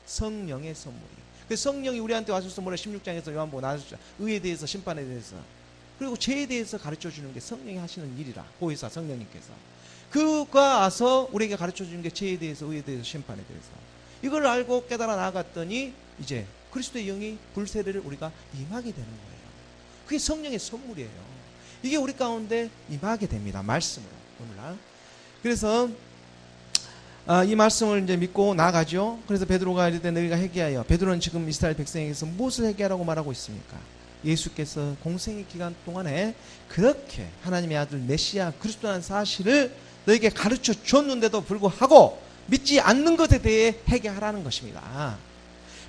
성령의 선물이. 그 성령이 우리한테 와셔서 뭐래? 16장에서 요한복음 나왔죠. 의에 대해서, 심판에 대해서, 그리고 죄에 대해서 가르쳐 주는 게 성령이 하시는 일이라. 보혜사 성령님께서 그가 와서 우리에게 가르쳐 주는 게 죄에 대해서, 의에 대해서, 심판에 대해서. 이걸 알고 깨달아 나갔더니 이제 그리스도의 영이 불세례를 우리가 임하게 되는 거예요. 그게 성령의 선물이에요. 이게 우리 가운데 임하게 됩니다. 말씀으로 오늘날. 그래서 이 말씀을 이제 믿고 나가죠. 그래서 베드로가 이럴 때 너희가 회개하여. 베드로는 지금 이스라엘 백성에게서 무엇을 회개하라고 말하고 있습니까? 예수께서 공생의 기간 동안에 그렇게 하나님의 아들 메시아 그리스도라는 사실을 너에게 가르쳐 줬는데도 불구하고 믿지 않는 것에 대해 회개하라는 것입니다.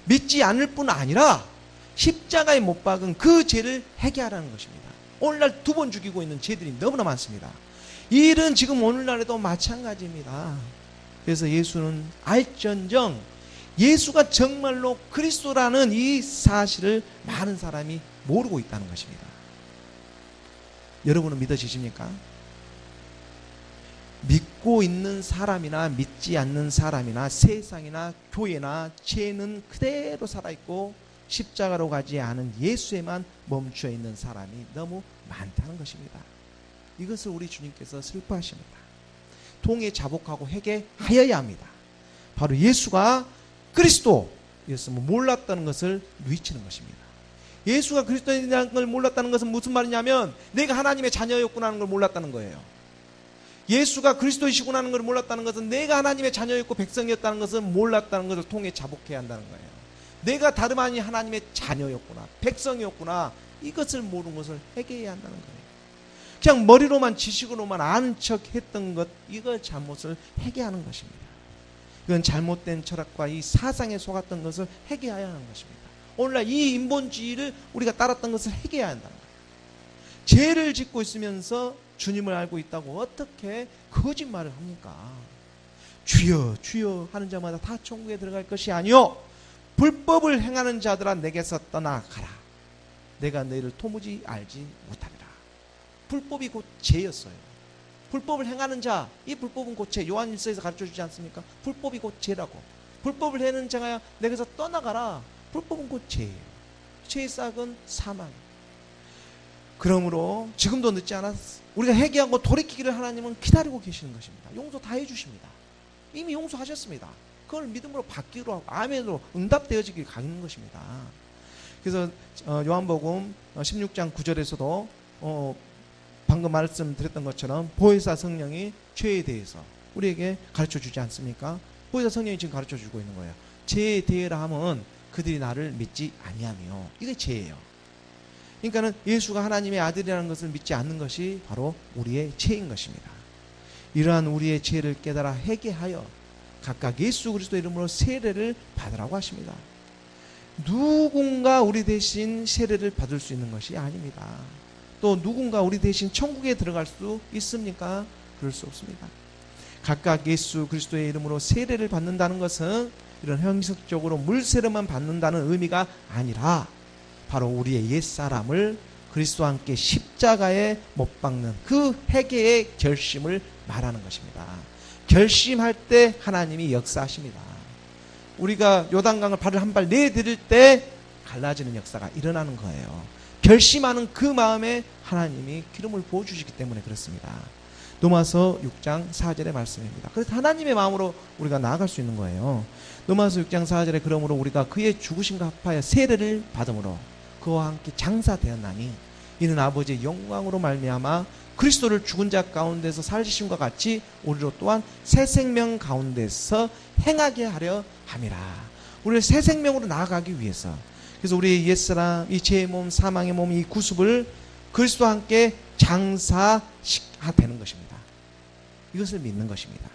믿지 않을 뿐 아니라 십자가에 못 박은 그 죄를 회개하라는 것입니다. 오늘날 2번 죽이고 있는 죄들이 너무나 많습니다. 이 일은 지금 오늘날에도 마찬가지입니다. 그래서 예수는 알전정 예수가 정말로 그리스도라는 이 사실을 많은 사람이 모르고 있다는 것입니다. 여러분은 믿어지십니까? 믿고 있는 사람이나 믿지 않는 사람이나 세상이나 교회나 죄는 그대로 살아있고 십자가로 가지 않은 예수에만 멈춰 있는 사람이 너무 많다는 것입니다. 이것을 우리 주님께서 슬퍼하십니다. 통에 자복하고 회개하여야 합니다. 바로 예수가 그리스도였음을 몰랐다는 것을 누이치는 것입니다. 예수가 그리스도인이라는 걸 몰랐다는 것은 무슨 말이냐면 내가 하나님의 자녀였구나 하는 걸 몰랐다는 거예요. 예수가 그리스도이시구나 하는 걸 몰랐다는 것은 내가 하나님의 자녀였고 백성이었다는 것을 몰랐다는 것을 통해 자복해야 한다는 거예요. 내가 다름 아닌 하나님의 자녀였구나, 백성이었구나, 이것을 모르는 것을 회개해야 한다는 거예요. 그냥 머리로만 지식으로만 아는 척 했던 것, 이걸 잘못을 회개하는 것입니다. 이건 잘못된 철학과 이 사상에 속았던 것을 회개해야 하는 것입니다. 오늘날 이 인본주의를 우리가 따랐던 것을 회개해야 한다는 거예요. 죄를 짓고 있으면서 주님을 알고 있다고 어떻게 거짓말을 합니까? 주여 주여 하는 자마다 다 천국에 들어갈 것이 아니요 불법을 행하는 자들아 내게서 떠나가라. 내가 너희를 도무지 알지 못하리라. 불법이 곧 죄였어요. 불법을 행하는 자, 이 불법은 곧 죄. 요한일서에서 가르쳐주지 않습니까? 불법이 곧 죄라고. 불법을 행하는 자가 내게서 떠나가라. 불법은 곧 죄예요. 죄의 싹은 사망이에요. 그러므로 지금도 늦지 않았어. 우리가 회개하고 돌이키기를 하나님은 기다리고 계시는 것입니다. 용서 다 해주십니다. 이미 용서하셨습니다. 그걸 믿음으로 받기로 하고 아멘으로 응답되어지길 가는 것입니다. 그래서 요한복음 16장 9절에서도 방금 말씀드렸던 것처럼 보혜사 성령이 죄에 대해서 우리에게 가르쳐주지 않습니까? 보혜사 성령이 지금 가르쳐주고 있는 거예요. 죄에 대해라 하면 그들이 나를 믿지 아니하며, 이게 죄예요. 그러니까는 예수가 하나님의 아들이라는 것을 믿지 않는 것이 바로 우리의 죄인 것입니다. 이러한 우리의 죄를 깨달아 회개하여 각각 예수 그리스도 이름으로 세례를 받으라고 하십니다. 누군가 우리 대신 세례를 받을 수 있는 것이 아닙니다. 또 누군가 우리 대신 천국에 들어갈 수 있습니까? 그럴 수 없습니다. 각각 예수 그리스도의 이름으로 세례를 받는다는 것은 이런 형식적으로 물세례만 받는다는 의미가 아니라 바로 우리의 옛사람을 그리스도와 함께 십자가에 못 박는 그 회개의 결심을 말하는 것입니다. 결심할 때 하나님이 역사하십니다. 우리가 요단강을 발을 한 발 내디딜 때 갈라지는 역사가 일어나는 거예요. 결심하는 그 마음에 하나님이 기름을 부어주시기 때문에 그렇습니다. 로마서 6장 4절의 말씀입니다. 그래서 하나님의 마음으로 우리가 나아갈 수 있는 거예요. 로마서 6장 4절에 그러므로 우리가 그의 죽으심과 합하여 세례를 받음으로 그와 함께 장사되었나니 이는 아버지의 영광으로 말미암아 그리스도를 죽은 자 가운데서 살리심과 같이 우리로 또한 새 생명 가운데서 행하게 하려 함이라. 우리를 새 생명으로 나아가기 위해서, 그래서 우리의 옛사람, 이 죄의 몸, 사망의 몸, 이 구습을 그리스도와 함께 장사되는 것입니다. 이것을 믿는 것입니다.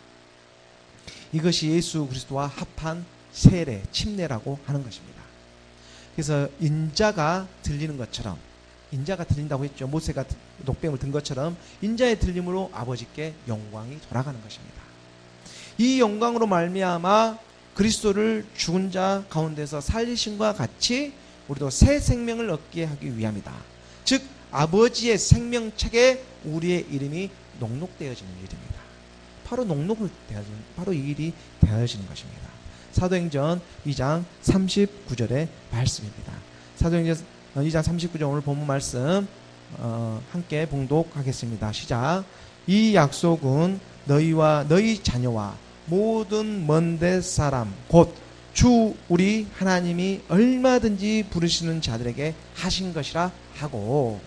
이것이 예수 그리스도와 합한 세례, 침례라고 하는 것입니다. 그래서 인자가 들리는 것처럼, 인자가 들린다고 했죠. 모세가 녹뱀을 든 것처럼 인자의 들림으로 아버지께 영광이 돌아가는 것입니다. 이 영광으로 말미암아 그리스도를 죽은 자 가운데서 살리심과 같이 우리도 새 생명을 얻게 하기 위함이다. 즉 아버지의 생명책에 우리의 이름이 녹록되어지는 일입니다. 바로 이 일이 되어지는 것입니다. 사도행전 2장 39절의 말씀입니다. 사도행전 2장 39절 오늘 본문 말씀 함께 봉독하겠습니다. 시작. 이 약속은 너희와 너희 자녀와 모든 먼데 사람 곧 주 우리 하나님이 얼마든지 부르시는 자들에게 하신 것이라 하고,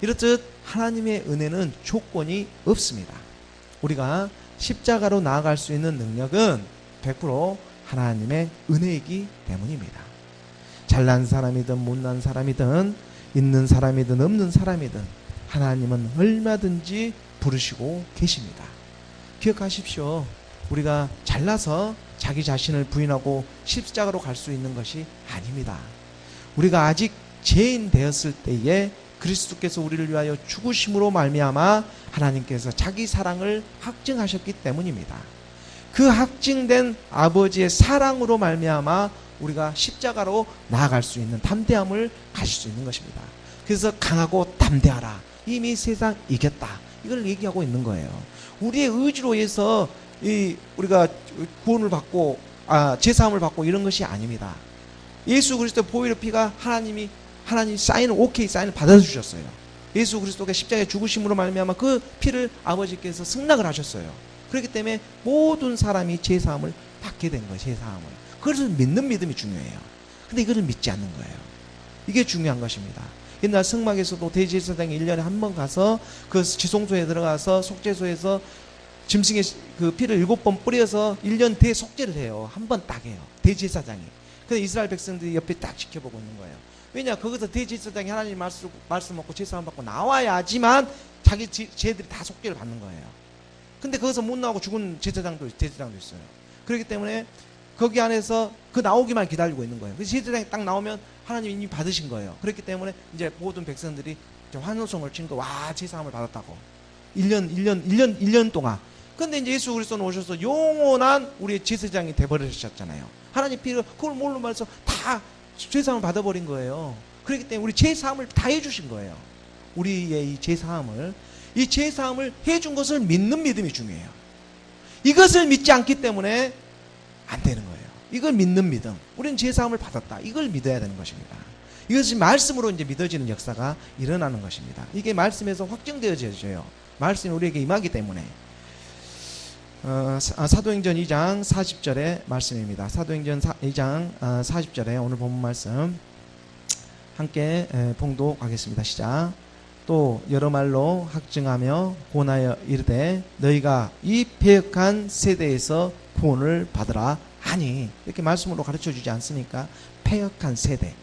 이렇듯 하나님의 은혜는 조건이 없습니다. 우리가 십자가로 나아갈 수 있는 능력은 100% 하나님의 은혜이기 때문입니다. 잘난 사람이든 못난 사람이든 있는 사람이든 없는 사람이든 하나님은 얼마든지 부르시고 계십니다. 기억하십시오. 우리가 잘나서 자기 자신을 부인하고 십자가로 갈 수 있는 것이 아닙니다. 우리가 아직 죄인 되었을 때에 그리스도께서 우리를 위하여 죽으심으로 말미암아 하나님께서 자기 사랑을 확증하셨기 때문입니다. 그 확증된 아버지의 사랑으로 말미암아 우리가 십자가로 나아갈 수 있는 담대함을 가질 수 있는 것입니다. 그래서 강하고 담대하라. 이미 세상 이겼다. 이걸 얘기하고 있는 거예요. 우리의 의지로 해서 우리가 구원을 받고 제사함을 받고 이런 것이 아닙니다. 예수 그리스도 보혈의 피가 하나님 사인을 사인을 받아주셨어요. 예수 그리스도가 십자가에 죽으심으로 말미암아 그 피를 아버지께서 승낙을 하셨어요. 그렇기 때문에 모든 사람이 제사함을 받게 된 거예요. 제사함을. 그것을 믿는 믿음이 중요해요. 근데 이거를 믿지 않는 거예요. 이게 중요한 것입니다. 옛날 성막에서도 대제사장이 1년에 한 번 가서 그 지성소에 들어가서 속죄소에서 짐승의 그 피를 7번 뿌려서 1년 대속죄를 해요. 한 번 딱 해요. 대제사장이. 근데 이스라엘 백성들이 옆에 딱 지켜보고 있는 거예요. 왜냐? 거기서 대제사장이 하나님 말씀 먹고 제사함 받고 나와야지만 자기 죄들이 다 속죄를 받는 거예요. 근데 거기서 못 나오고 죽은 대제사장도 있어요. 그렇기 때문에 거기 안에서 그 나오기만 기다리고 있는 거예요. 그래서 제사장이 딱 나오면 하나님이 이미 받으신 거예요. 그렇기 때문에 이제 모든 백성들이 환호성을 치는 거, 와, 제사함을 받았다고. 1년 동안. 근데 이제 예수 그리스도는 오셔서 영원한 우리의 제사장이 돼버리셨잖아요. 하나님 피를 그걸 뭘로 말해서 다 제사함을 받아버린 거예요. 그렇기 때문에 우리 제사함을 다 해주신 거예요. 우리의 이 제사함을 해준 것을 믿는 믿음이 중요해요. 이것을 믿지 않기 때문에 안 되는 거예요. 이걸 믿는 믿음. 우리는 제사함을 받았다. 이걸 믿어야 되는 것입니다. 이것이 말씀으로 이제 믿어지는 역사가 일어나는 것입니다. 이게 말씀에서 확증되어져요. 말씀이 우리에게 임하기 때문에. 사도행전 2장 40절의 말씀입니다. 사도행전 2장 40절에 오늘 본문 말씀 함께 봉독하겠습니다. 시작. 또 여러 말로 확증하며 권하여 이르되 너희가 이 패역한 세대에서 구원을 받으라 하니, 이렇게 말씀으로 가르쳐주지 않습니까? 패역한 세대.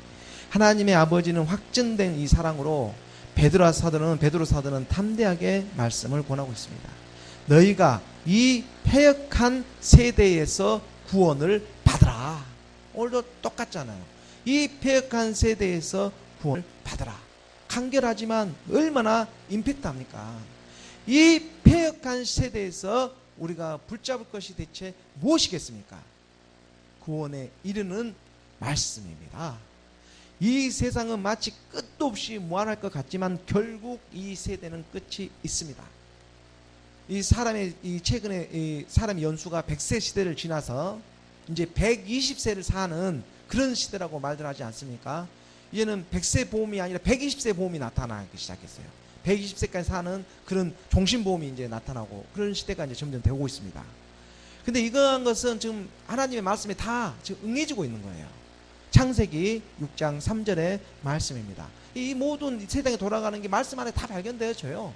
하나님의 아버지는 확증된 이 사랑으로 베드로 사도는 담대하게 말씀을 권하고 있습니다. 너희가 이 패역한 세대에서 구원을 받으라. 오늘도 똑같잖아요. 이 패역한 세대에서 구원을 받으라. 간결하지만 얼마나 임팩트합니까? 이 패역한 세대에서 우리가 붙잡을 것이 대체 무엇이겠습니까? 구원에 이르는 말씀입니다. 이 세상은 마치 끝도 없이 무한할 것 같지만 결국 이 세대는 끝이 있습니다. 최근에 사람의 연수가 100세 시대를 지나서 이제 120세를 사는 그런 시대라고 말들 하지 않습니까? 이제는 100세 보험이 아니라 120세 보험이 나타나기 시작했어요. 120세까지 사는 그런 종신보험이 이제 나타나고 그런 시대가 이제 점점 되고 있습니다. 근데 이러한 것은 지금 하나님의 말씀에 다 지금 응해지고 있는 거예요. 창세기 6장 3절의 말씀입니다. 이 모든 세상에 돌아가는 게 말씀 안에 다 발견되어져요.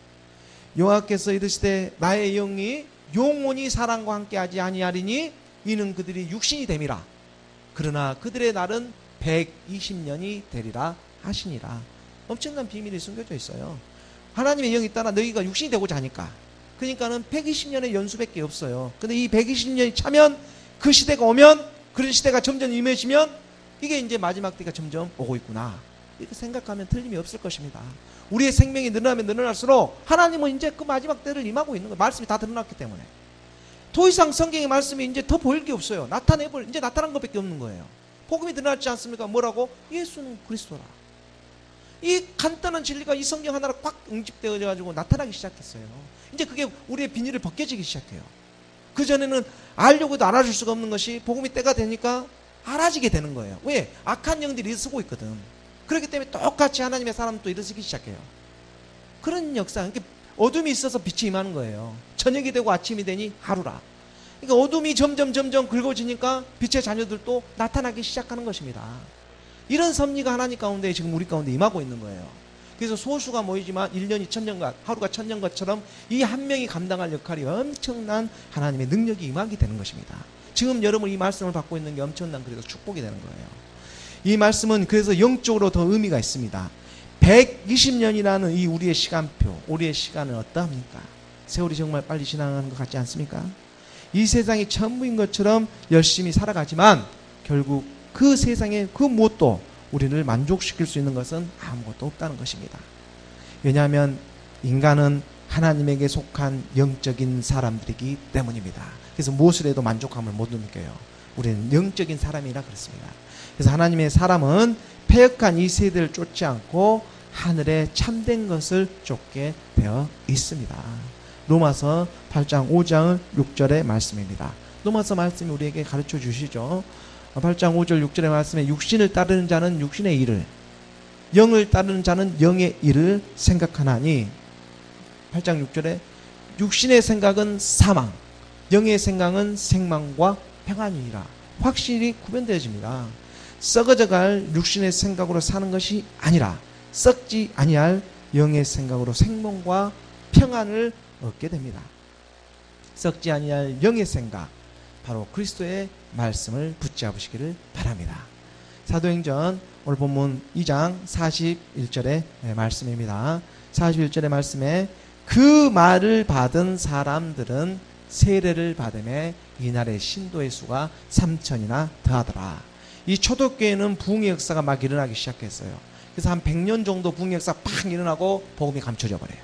여호와께서 이르시되 나의 영이 영원히 사람과 함께하지 아니하리니 이는 그들이 육신이 됨이라. 그러나 그들의 날은 120년이 되리라 하시니라. 엄청난 비밀이 숨겨져 있어요. 하나님의 영이 따라 너희가 육신이 되고자 하니까. 그러니까는 120년의 연수밖에 없어요. 근데 이 120년이 차면 그 시대가 오면, 그런 시대가 점점 임해지면 이게 이제 마지막 때가 점점 오고 있구나. 이렇게 생각하면 틀림이 없을 것입니다. 우리의 생명이 늘어나면 늘어날수록 하나님은 이제 그 마지막 때를 임하고 있는 거예요. 말씀이 다 드러났기 때문에. 더 이상 성경의 말씀이 이제 더 보일 게 없어요. 이제 나타난 것밖에 없는 거예요. 복음이 드러났지 않습니까? 뭐라고? 예수는 그리스도라. 이 간단한 진리가 이 성경 하나로 꽉 응집되어 가지고 나타나기 시작했어요. 이제 그게 우리의 비닐을 벗겨지기 시작해요. 그전에는 알려고도 알아줄 수가 없는 것이 복음이 때가 되니까 알아지게 되는 거예요. 왜? 악한 영들이 쓰고 있거든. 그렇기 때문에 똑같이 하나님의 사람도 일어서기 시작해요. 그런 역사, 그러니까 어둠이 있어서 빛이 임하는 거예요. 저녁이 되고 아침이 되니 하루라. 그러니까 어둠이 점점 긁어지니까 빛의 자녀들도 나타나기 시작하는 것입니다. 이런 섭리가 하나님 가운데 지금 우리 가운데 임하고 있는 거예요. 그래서 소수가 모이지만 1년이 1000년간, 하루가 1000년 것처럼 이 한 명이 감당할 역할이 엄청난 하나님의 능력이 임하게 되는 것입니다. 지금 여러분 이 말씀을 받고 있는 게 엄청난 그래도 축복이 되는 거예요. 이 말씀은 그래서 영적으로 더 의미가 있습니다. 120년이라는 이 우리의 시간표, 우리의 시간은 어떠합니까? 세월이 정말 빨리 지나가는 것 같지 않습니까? 이 세상이 전부인 것처럼 열심히 살아가지만 결국 그 세상의 그 무엇도 우리를 만족시킬 수 있는 것은 아무것도 없다는 것입니다. 왜냐하면 인간은 하나님에게 속한 영적인 사람들이기 때문입니다. 그래서 무엇을 해도 만족감을 못 느껴요. 우리는 영적인 사람이라 그렇습니다. 그래서 하나님의 사람은 패역한 이 세대를 쫓지 않고 하늘에 참된 것을 쫓게 되어 있습니다. 로마서 8장 5장 6절의 말씀입니다. 로마서 말씀이 우리에게 가르쳐 주시죠. 8장 5절 6절의 말씀에 육신을 따르는 자는 육신의 일을, 영을 따르는 자는 영의 일을 생각하나니, 8장 6절에 육신의 생각은 사망, 영의 생각은 생망과 평안이니라. 확실히 구분되어집니다. 썩어져갈 육신의 생각으로 사는 것이 아니라 썩지 아니할 영의 생각으로 생명과 평안을 얻게 됩니다. 썩지 아니할 영의 생각, 바로 그리스도의 말씀을 붙잡으시기를 바랍니다. 사도행전 오늘 본문 2장 41절의 말씀입니다. 41절의 말씀에 그 말을 받은 사람들은 세례를 받음에 이날의 신도의 수가 3000이나 더하더라. 이 초대교회는 부흥의 역사가 막 일어나기 시작했어요. 그래서 한 100년 정도 부흥의 역사가 팍 일어나고 복음이 감춰져 버려요.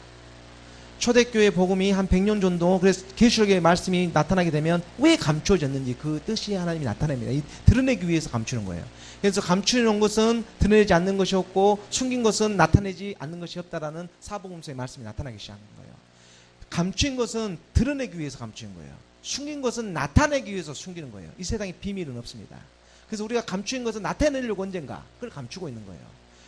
초대교회 복음이 한 100년 정도, 그래서 계시록의 말씀이 나타나게 되면 왜 감춰졌는지 그 뜻이 하나님이 나타냅니다. 이 드러내기 위해서 감추는 거예요. 그래서 감추는 것은 드러내지 않는 것이 없고 숨긴 것은 나타내지 않는 것이 없다라는 사복음서의 말씀이 나타나기 시작하는 거예요. 감춘 것은 드러내기 위해서 감추는 거예요. 숨긴 것은 나타내기 위해서 숨기는 거예요. 이 세상에 비밀은 없습니다. 그래서 우리가 감춘 것은 나타내려고 언젠가 그걸 감추고 있는 거예요.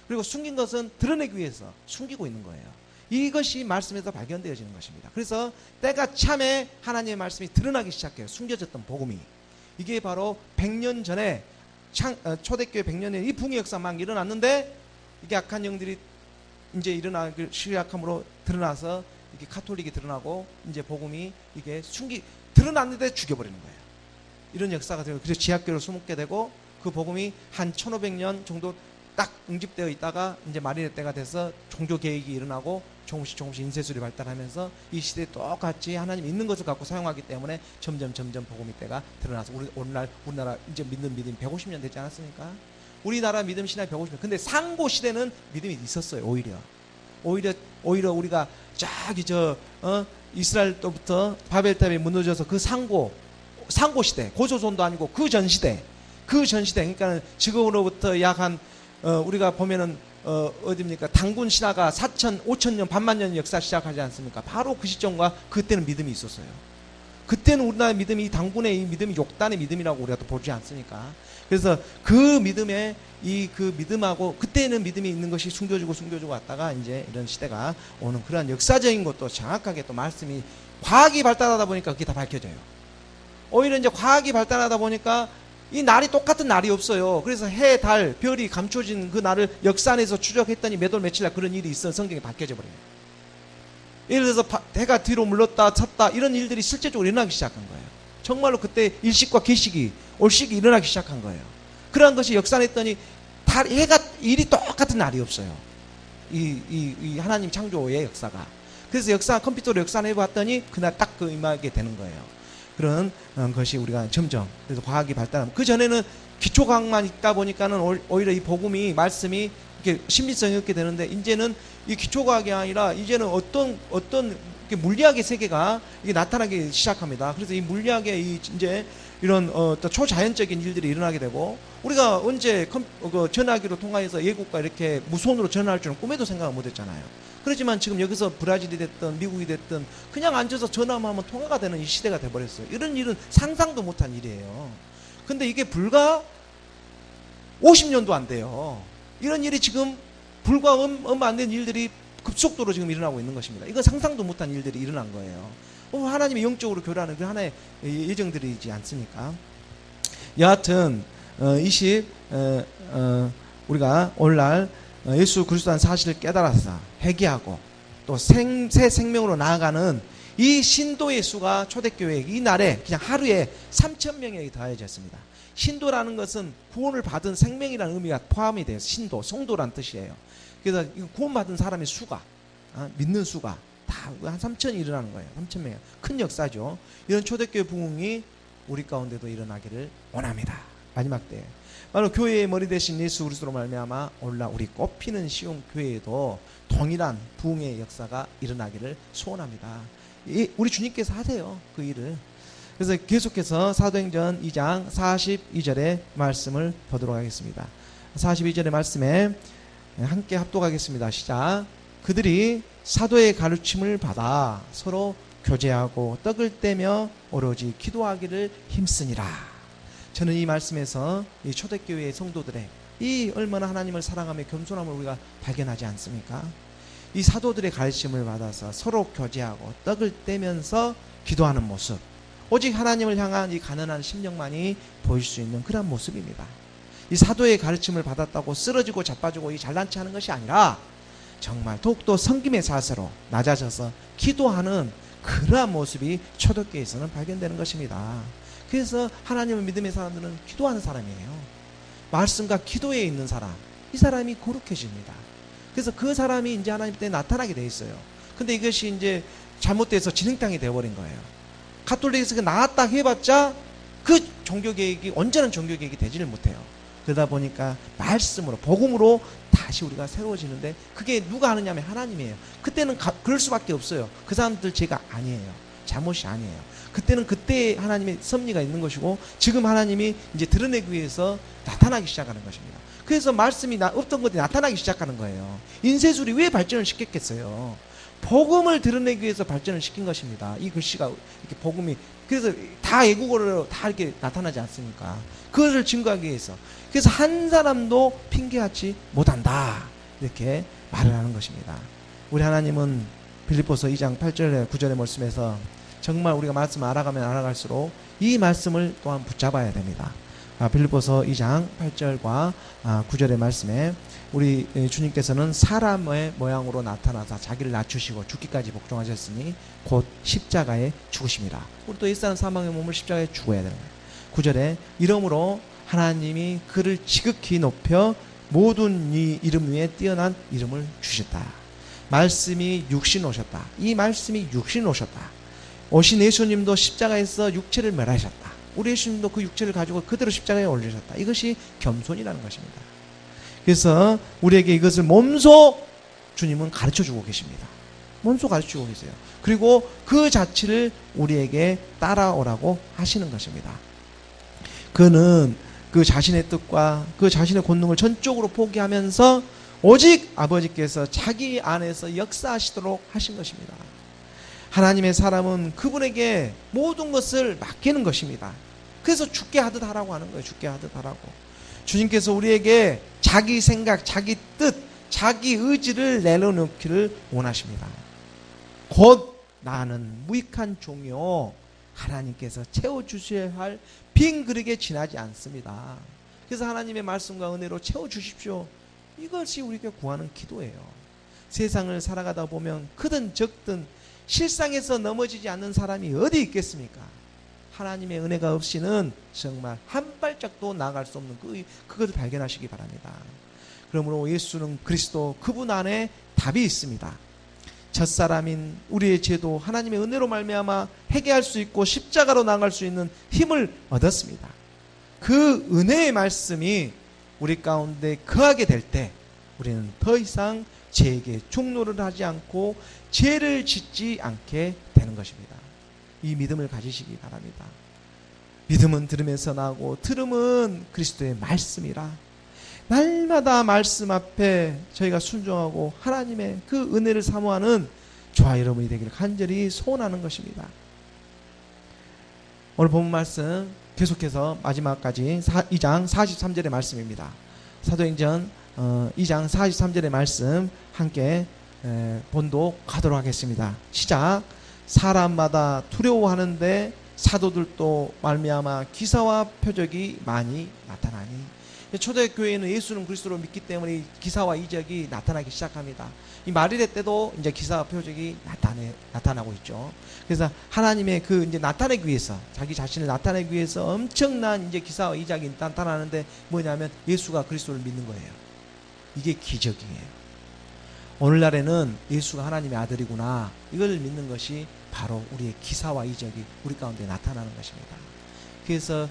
그리고 숨긴 것은 드러내기 위해서 숨기고 있는 거예요. 이것이 말씀에서 발견되어지는 것입니다. 그래서 때가 참에 하나님의 말씀이 드러나기 시작해요. 숨겨졌던 복음이. 이게 바로 100년 전에 초대교회 100년에 이 붕의 역사 막 일어났는데, 이게 악한 영들이 이제 일어나기 시작함으로 드러나서 이게 카톨릭이 드러나고 이제 복음이 이게 드러났는데 죽여버리는 거예요. 이런 역사가 되고, 그래서 지하교회로 숨게 되고, 그 복음이 한 1500년 정도 딱 응집되어 있다가 이제 마리의 때가 돼서 종교 개혁이 일어나고 조금씩 인쇄술이 발달하면서 이 시대에 똑같이 하나님 있는 것을 갖고 사용하기 때문에 점점 복음의 때가 드러나서 우리나라 이제 믿는 믿음이 150년 되지 않았습니까? 우리나라 믿음 신앙이 150년. 근데 상고 시대는 믿음이 있었어요. 오히려 우리가 저기 이스라엘 때부터 바벨 때문에 무너져서 그 상고 시대, 고조선도 아니고 그 전 시대, 그러니까 지금으로부터 약 한 우리가 보면은 어디입니까? 당군 신화가 4000, 5000년, 반만년 역사 시작하지 않습니까? 바로 그 시점과 그때는 믿음이 있었어요. 그때는 우리나라의 믿음이, 당군의 이 믿음이 욕단의 믿음이라고 우리가 또 보지 않습니까? 그래서 그 믿음에 그 믿음하고 그때는 믿음이 있는 것이 숨겨지고 왔다가 이제 이런 시대가 오는 그러한 역사적인 것도 정확하게 또 말씀이, 과학이 발달하다 보니까 그게 다 밝혀져요. 오히려 이제 과학이 발달하다 보니까 이 날이 똑같은 날이 없어요. 그래서 해, 달, 별이 감춰진 그 날을 역산해서 추적했더니 몇 월 며칠 날 그런 일이 있어 성경에 밝혀져 버려요. 예를 들어서 해가 뒤로 물렀다 쳤다 이런 일들이 실제적으로 일어나기 시작한 거예요. 정말로 그때 일식과 개식이, 올식이 일어나기 시작한 거예요. 그러한 것이 역산했더니 해가 일이 똑같은 날이 없어요. 이 하나님 창조의 역사가. 그래서 컴퓨터로 역산해 봤더니 그날 딱 그 임하게 되는 거예요. 그런 것이 우리가 점점, 그래서 과학이 발달하면, 그 전에는 기초과학만 있다 보니까는 오히려 이 복음이, 말씀이 이렇게 신비성이 없게 되는데, 이제는 이 기초과학이 아니라 이제는 어떤 물리학의 세계가 이게 나타나기 시작합니다. 그래서 이 물리학의 이제 이런 또 초자연적인 일들이 일어나게 되고, 우리가 언제 전화기로 통화해서 외국과 이렇게 무선으로 전화할 줄은 꿈에도 생각을 못했잖아요. 그렇지만 지금 여기서 브라질이 됐든 미국이 됐든 그냥 앉아서 전화만 하면 통화가 되는 이 시대가 돼버렸어요. 이런 일은 상상도 못한 일이에요. 근데 이게 불과 50년도 안 돼요. 이런 일이 지금 불과 얼마 안 된 일들이 급속도로 지금 일어나고 있는 것입니다. 이건 상상도 못한 일들이 일어난 거예요. 하나님이 영적으로 교류하는 그 하나의 예정들이지 않습니까? 여하튼 우리가 오늘날 예수 그리스도라는 사실을 깨달아서 회개하고 또 새 생명으로 나아가는 이 신도의 수가 초대교회 이 날에 그냥 하루에 3,000명에게 더해졌습니다. 신도라는 것은 구원을 받은 생명이라는 의미가 포함이 돼요. 신도, 성도란 뜻이에요. 그래서 구원받은 사람의 수가, 믿는 수가 다 한 3,000이 일어나는 거예요. 3,000명. 큰 역사죠. 이런 초대교회 부흥이 우리 가운데도 일어나기를 원합니다. 마지막 때 바로 교회의 머리 대신 예수 그리스도로 말미암아 오늘날 우리 꽃피는 시온 교회에도 동일한 부흥의 역사가 일어나기를 소원합니다. 우리 주님께서 하세요. 그 일을. 그래서 계속해서 사도행전 2장 42절의 말씀을 보도록 하겠습니다. 42절의 말씀에 함께 합독하겠습니다. 시작. 그들이 사도의 가르침을 받아 서로 교제하고 떡을 떼며 오로지 기도하기를 힘쓰니라. 저는 이 말씀에서 이 초대교회의 성도들의 이 얼마나 하나님을 사랑하며 겸손함을 우리가 발견하지 않습니까? 이 사도들의 가르침을 받아서 서로 교제하고 떡을 떼면서 기도하는 모습, 오직 하나님을 향한 이 가난한 심령만이 보일 수 있는 그런 모습입니다. 이 사도의 가르침을 받았다고 쓰러지고 자빠지고 이 잘난 체 하는 것이 아니라 정말 더욱더 섬김의 자세로 낮아져서 기도하는 그러한 모습이 초대교회에서는 발견되는 것입니다. 그래서 하나님을 믿음의 사람들은 기도하는 사람이에요. 말씀과 기도에 있는 사람, 이 사람이 거룩해집니다. 그래서 그 사람이 이제 하나님 때 나타나게 돼 있어요. 근데 이것이 이제 잘못돼서 진흙탕이 되어버린 거예요. 가톨릭에서 나왔다 해봤자 그 종교개혁이 온전한 종교개혁이 되지를 못해요. 그러다 보니까 말씀으로 복음으로 다시 우리가 새로워지는데 그게 누가 하느냐면 하나님이에요. 그때는 그럴 수밖에 없어요. 그 사람들 죄가 아니에요. 잘못이 아니에요. 그때는 그때 하나님의 섭리가 있는 것이고 지금 하나님이 이제 드러내기 위해서 나타나기 시작하는 것입니다. 그래서 말씀이 없던 것들이 나타나기 시작하는 거예요. 인쇄술이 왜 발전을 시켰겠어요? 복음을 드러내기 위해서 발전을 시킨 것입니다. 이 글씨가 이렇게 복음이 그래서 다 외국어로 다 이렇게 나타나지 않습니까? 그것을 증거하기 위해서. 그래서 한 사람도 핑계하지 못한다. 이렇게 말을 하는 것입니다. 우리 하나님은 빌립보서 2장 8절에 9절의 말씀에서 정말 우리가 말씀을 알아가면 알아갈수록 이 말씀을 또한 붙잡아야 됩니다. 빌립보서 2장 8절과 9절의 말씀에 우리 주님께서는 사람의 모양으로 나타나서 자기를 낮추시고 죽기까지 복종하셨으니 곧 십자가에 죽으심이라. 우리 또 일사는 사망의 몸을 십자가에 죽어야 되는 거예요. 9절에 이러므로 하나님이 그를 지극히 높여 모든 이 이름 위에 뛰어난 이름을 주셨다. 말씀이 육신 오셨다. 이 말씀이 육신 오셨다. 오신 예수님도 십자가에서 육체를 멸하셨다. 우리 예수님도 그 육체를 가지고 그대로 십자가에 올리셨다. 이것이 겸손이라는 것입니다. 그래서 우리에게 이것을 몸소 주님은 가르쳐주고 계십니다. 몸소 가르쳐주고 계세요. 그리고 그 자체를 우리에게 따라오라고 하시는 것입니다. 그는 그 자신의 뜻과 그 자신의 권능을 전적으로 포기하면서 오직 아버지께서 자기 안에서 역사하시도록 하신 것입니다. 하나님의 사람은 그분에게 모든 것을 맡기는 것입니다. 그래서 죽게 하듯 하라고 하는 거예요. 죽게 하듯 하라고. 주님께서 우리에게 자기 생각, 자기 뜻, 자기 의지를 내려놓기를 원하십니다. 곧 나는 무익한 종이요 하나님께서 채워주셔야 할 빈 그릇에 지나지 않습니다. 그래서 하나님의 말씀과 은혜로 채워주십시오. 이것이 우리가 구하는 기도예요. 세상을 살아가다 보면 크든 적든 실상에서 넘어지지 않는 사람이 어디 있겠습니까? 하나님의 은혜가 없이는 정말 한 발짝도 나아갈 수 없는 그것을 발견하시기 바랍니다. 그러므로 예수는 그리스도 그분 안에 답이 있습니다. 첫사람인 우리의 죄도 하나님의 은혜로 말미암아 해결할 수 있고 십자가로 나아갈 수 있는 힘을 얻었습니다. 그 은혜의 말씀이 우리 가운데 거하게 될 때 우리는 더 이상 죄에게 종노를 하지 않고 죄를 짓지 않게 되는 것입니다. 이 믿음을 가지시기 바랍니다. 믿음은 들음에서 나고 들음은 그리스도의 말씀이라. 날마다 말씀 앞에 저희가 순종하고 하나님의 그 은혜를 사모하는 저와 여러분이 되기를 간절히 소원하는 것입니다. 오늘 본문 말씀 계속해서 마지막까지 2장 43절의 말씀입니다. 사도행전 2장 43절의 말씀 함께 본독하도록 하겠습니다. 시작. 사람마다 두려워하는데 사도들도 말미암아 기사와 표적이 많이 나타나니. 초대교회는 예수는 그리스도로 믿기 때문에 기사와 이적이 나타나기 시작합니다. 이 마리레 때도 이제 기사와 표적이 나타나고 있죠. 그래서 하나님의 그 이제 나타내기 위해서, 자기 자신을 나타내기 위해서 엄청난 이제 기사와 이적이 나타나는데 뭐냐면 예수가 그리스도를 믿는 거예요. 이게 기적이에요. 오늘날에는 예수가 하나님의 아들이구나, 이걸 믿는 것이 바로 우리의 기사와 이적이 우리 가운데 나타나는 것입니다. 그래서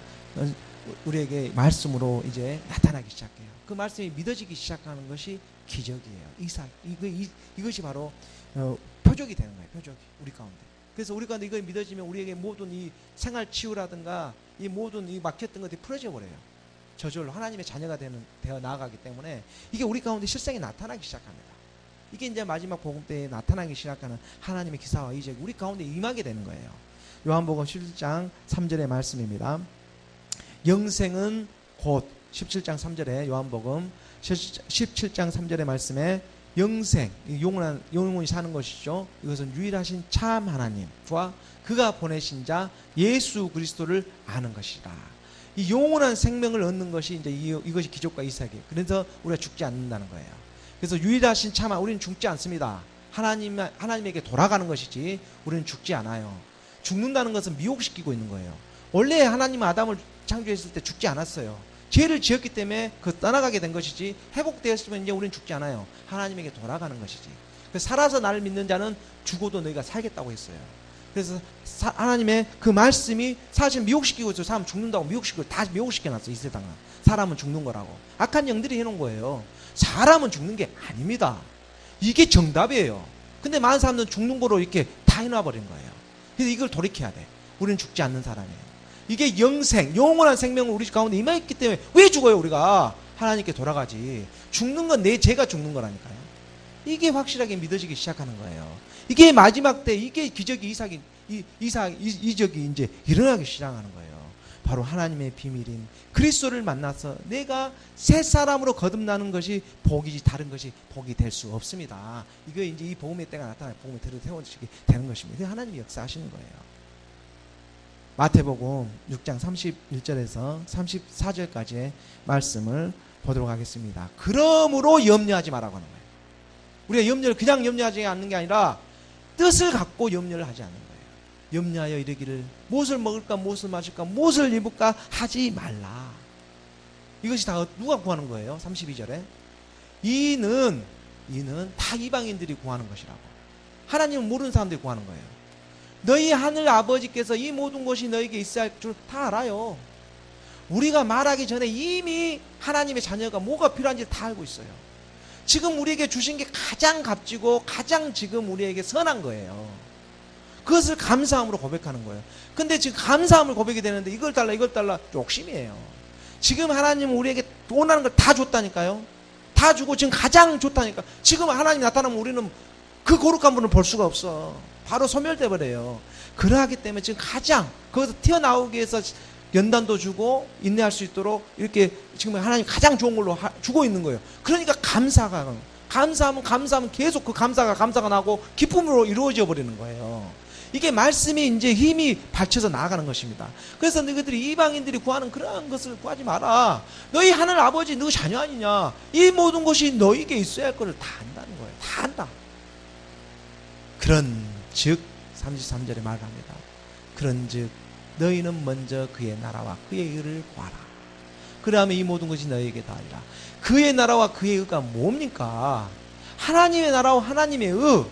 우리에게 말씀으로 이제 나타나기 시작해요. 그 말씀이 믿어지기 시작하는 것이 기적이에요. 이것이 바로 표적이 되는 거예요. 표적이 우리 가운데. 그래서 우리 가운데 이걸 믿어지면 우리에게 모든 이 생활 치유라든가 이 모든 이 막혔던 것들이 풀어져 버려요. 저절로 하나님의 자녀가 되어 나아가기 때문에 이게 우리 가운데 실상이 나타나기 시작합니다. 이게 이제 마지막 복음 때에 나타나기 시작하는 하나님의 기사와 이적이 우리 가운데 임하게 되는 거예요. 요한복음 17장 3절의 말씀입니다. 영생은 곧 17장 3절에 요한복음 17장 3절의 말씀에 영생, 영원히 사는 것이죠. 이것은 유일하신 참 하나님과 그가 보내신 자 예수 그리스도를 아는 것이다. 이 영원한 생명을 얻는 것이 이제 이것이 기적과 이삭이에요. 그래서 우리가 죽지 않는다는 거예요. 그래서 유일하신 참 우리는 죽지 않습니다. 하나님에게 돌아가는 것이지 우리는 죽지 않아요. 죽는다는 것은 미혹시키고 있는 거예요. 원래 하나님은 아담을 창조했을 때 죽지 않았어요. 죄를 지었기 때문에 떠나가게 된 것이지, 회복되었으면 이제 우리는 죽지 않아요. 하나님에게 돌아가는 것이지. 그래서 살아서 나를 믿는 자는 죽어도 너희가 살겠다고 했어요. 그래서 하나님의 그 말씀이 사실 미혹시키고 있어요. 사람 죽는다고 미혹시키고 다 미혹시켜놨어. 이 세상은 사람은 죽는 거라고 악한 영들이 해놓은 거예요. 사람은 죽는 게 아닙니다. 이게 정답이에요. 근데 많은 사람들은 죽는 거로 이렇게 다 해놔버린 거예요. 그래서 이걸 돌이켜야 돼. 우리는 죽지 않는 사람이에요. 이게 영생, 영원한 생명을 우리 가운데 임하였기 때문에 왜 죽어요? 우리가 하나님께 돌아가지. 죽는 건 내 죄가 죽는 거라니까요. 이게 확실하게 믿어지기 시작하는 거예요. 이게 마지막 때 이게 기적이 이적이 이제 일어나기 시작하는 거예요. 바로 하나님의 비밀인 그리스도를 만나서 내가 새 사람으로 거듭나는 것이 복이지 다른 것이 복이 될 수 없습니다. 이거 이제 이 복음의 때가 나타나요. 복음의 때를 태워지게 되는 것입니다. 하나님이 역사하시는 거예요. 마태복음 6장 31절에서 34절까지의 말씀을 보도록 하겠습니다. 그러므로 염려하지 말라고 하는 거예요. 우리가 염려를 그냥 염려하지 않는 게 아니라 뜻을 갖고 염려를 하지 않는 거예요. 염려하여 이르기를 무엇을 먹을까 무엇을 마실까 무엇을 입을까 하지 말라. 이것이 다 누가 구하는 거예요? 32절에 이는 다 이방인들이 구하는 것이라고. 하나님은 모르는 사람들이 구하는 거예요. 너희 하늘 아버지께서 이 모든 것이 너에게 있어야 할 줄 다 알아요. 우리가 말하기 전에 이미 하나님의 자녀가 뭐가 필요한지 다 알고 있어요. 지금 우리에게 주신 게 가장 값지고 가장 지금 우리에게 선한 거예요. 그것을 감사함으로 고백하는 거예요. 근데 지금 감사함을 고백이 되는데 이걸 달라 욕심이에요. 지금 하나님은 우리에게 원하는 걸 다 줬다니까요. 다 주고 지금 가장 좋다니까. 지금 하나님 나타나면 우리는 그 거룩한 분을 볼 수가 없어. 바로 소멸돼 버려요. 그러하기 때문에 지금 가장 거기서 튀어나오기 위해서 연단도 주고 인내할 수 있도록 이렇게 지금 하나님 가장 좋은 걸로 주고 있는 거예요. 그러니까 감사하면 계속 그 감사가 나고 기쁨으로 이루어져 버리는 거예요. 이게 말씀이 이제 힘이 받쳐서 나아가는 것입니다. 그래서 너희들이 이방인들이 구하는 그런 것을 구하지 마라. 너희 하늘 아버지 너 자녀 아니냐. 이 모든 것이 너희에게 있어야 할 것을 다 안다는 거예요. 다 안다. 그런즉 33절에 말합니다. 그런즉 너희는 먼저 그의 나라와 그의 의를 구하라. 그러면 이 모든 것이 너희에게 다하리라. 그의 나라와 그의 의가 뭡니까? 하나님의 나라와 하나님의 의.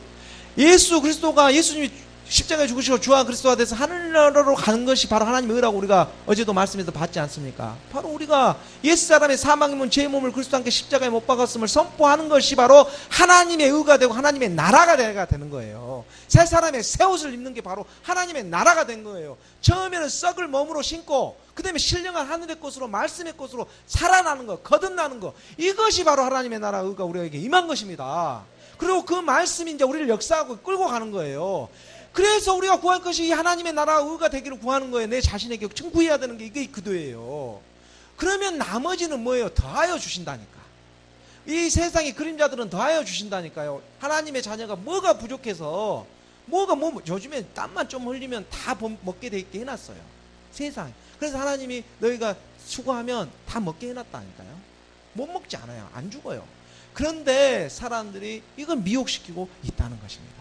예수 그리스도가 예수님이 십자가에 죽으시고 주와 그리스도가 돼서 하늘나라로 가는 것이 바로 하나님의 의라고 우리가 어제도 말씀에서 봤지 않습니까? 바로 우리가 옛사람의 사망이면 제 몸을 그리스도와 함께 십자가에 못 박았음을 선포하는 것이 바로 하나님의 의가 되고 하나님의 나라가 되는 거예요. 새 사람의 새 옷을 입는 게 바로 하나님의 나라가 된 거예요. 처음에는 썩을 몸으로 신고 그 다음에 신령한 하늘의 것으로 말씀의 것으로 살아나는 것, 거듭나는 것, 이것이 바로 하나님의 나라 의가 우리에게 임한 것입니다. 그리고 그 말씀이 이제 우리를 역사하고 끌고 가는 거예요. 그래서 우리가 구할 것이 이 하나님의 나라 의가 되기를 구하는 거예요. 내 자신에게 청구해야 되는 게 이게 기도예요. 그러면 나머지는 뭐예요? 더하여 주신다니까. 이 세상의 그림자들은 더하여 주신다니까요. 하나님의 자녀가 뭐가 부족해서 요즘에 땀만 좀 흘리면 다 먹게 돼 있게 해놨어요. 세상에. 그래서 하나님이 너희가 수고하면 다 먹게 해놨다니까요. 못 먹지 않아요. 안 죽어요. 그런데 사람들이 이걸 미혹시키고 있다는 것입니다.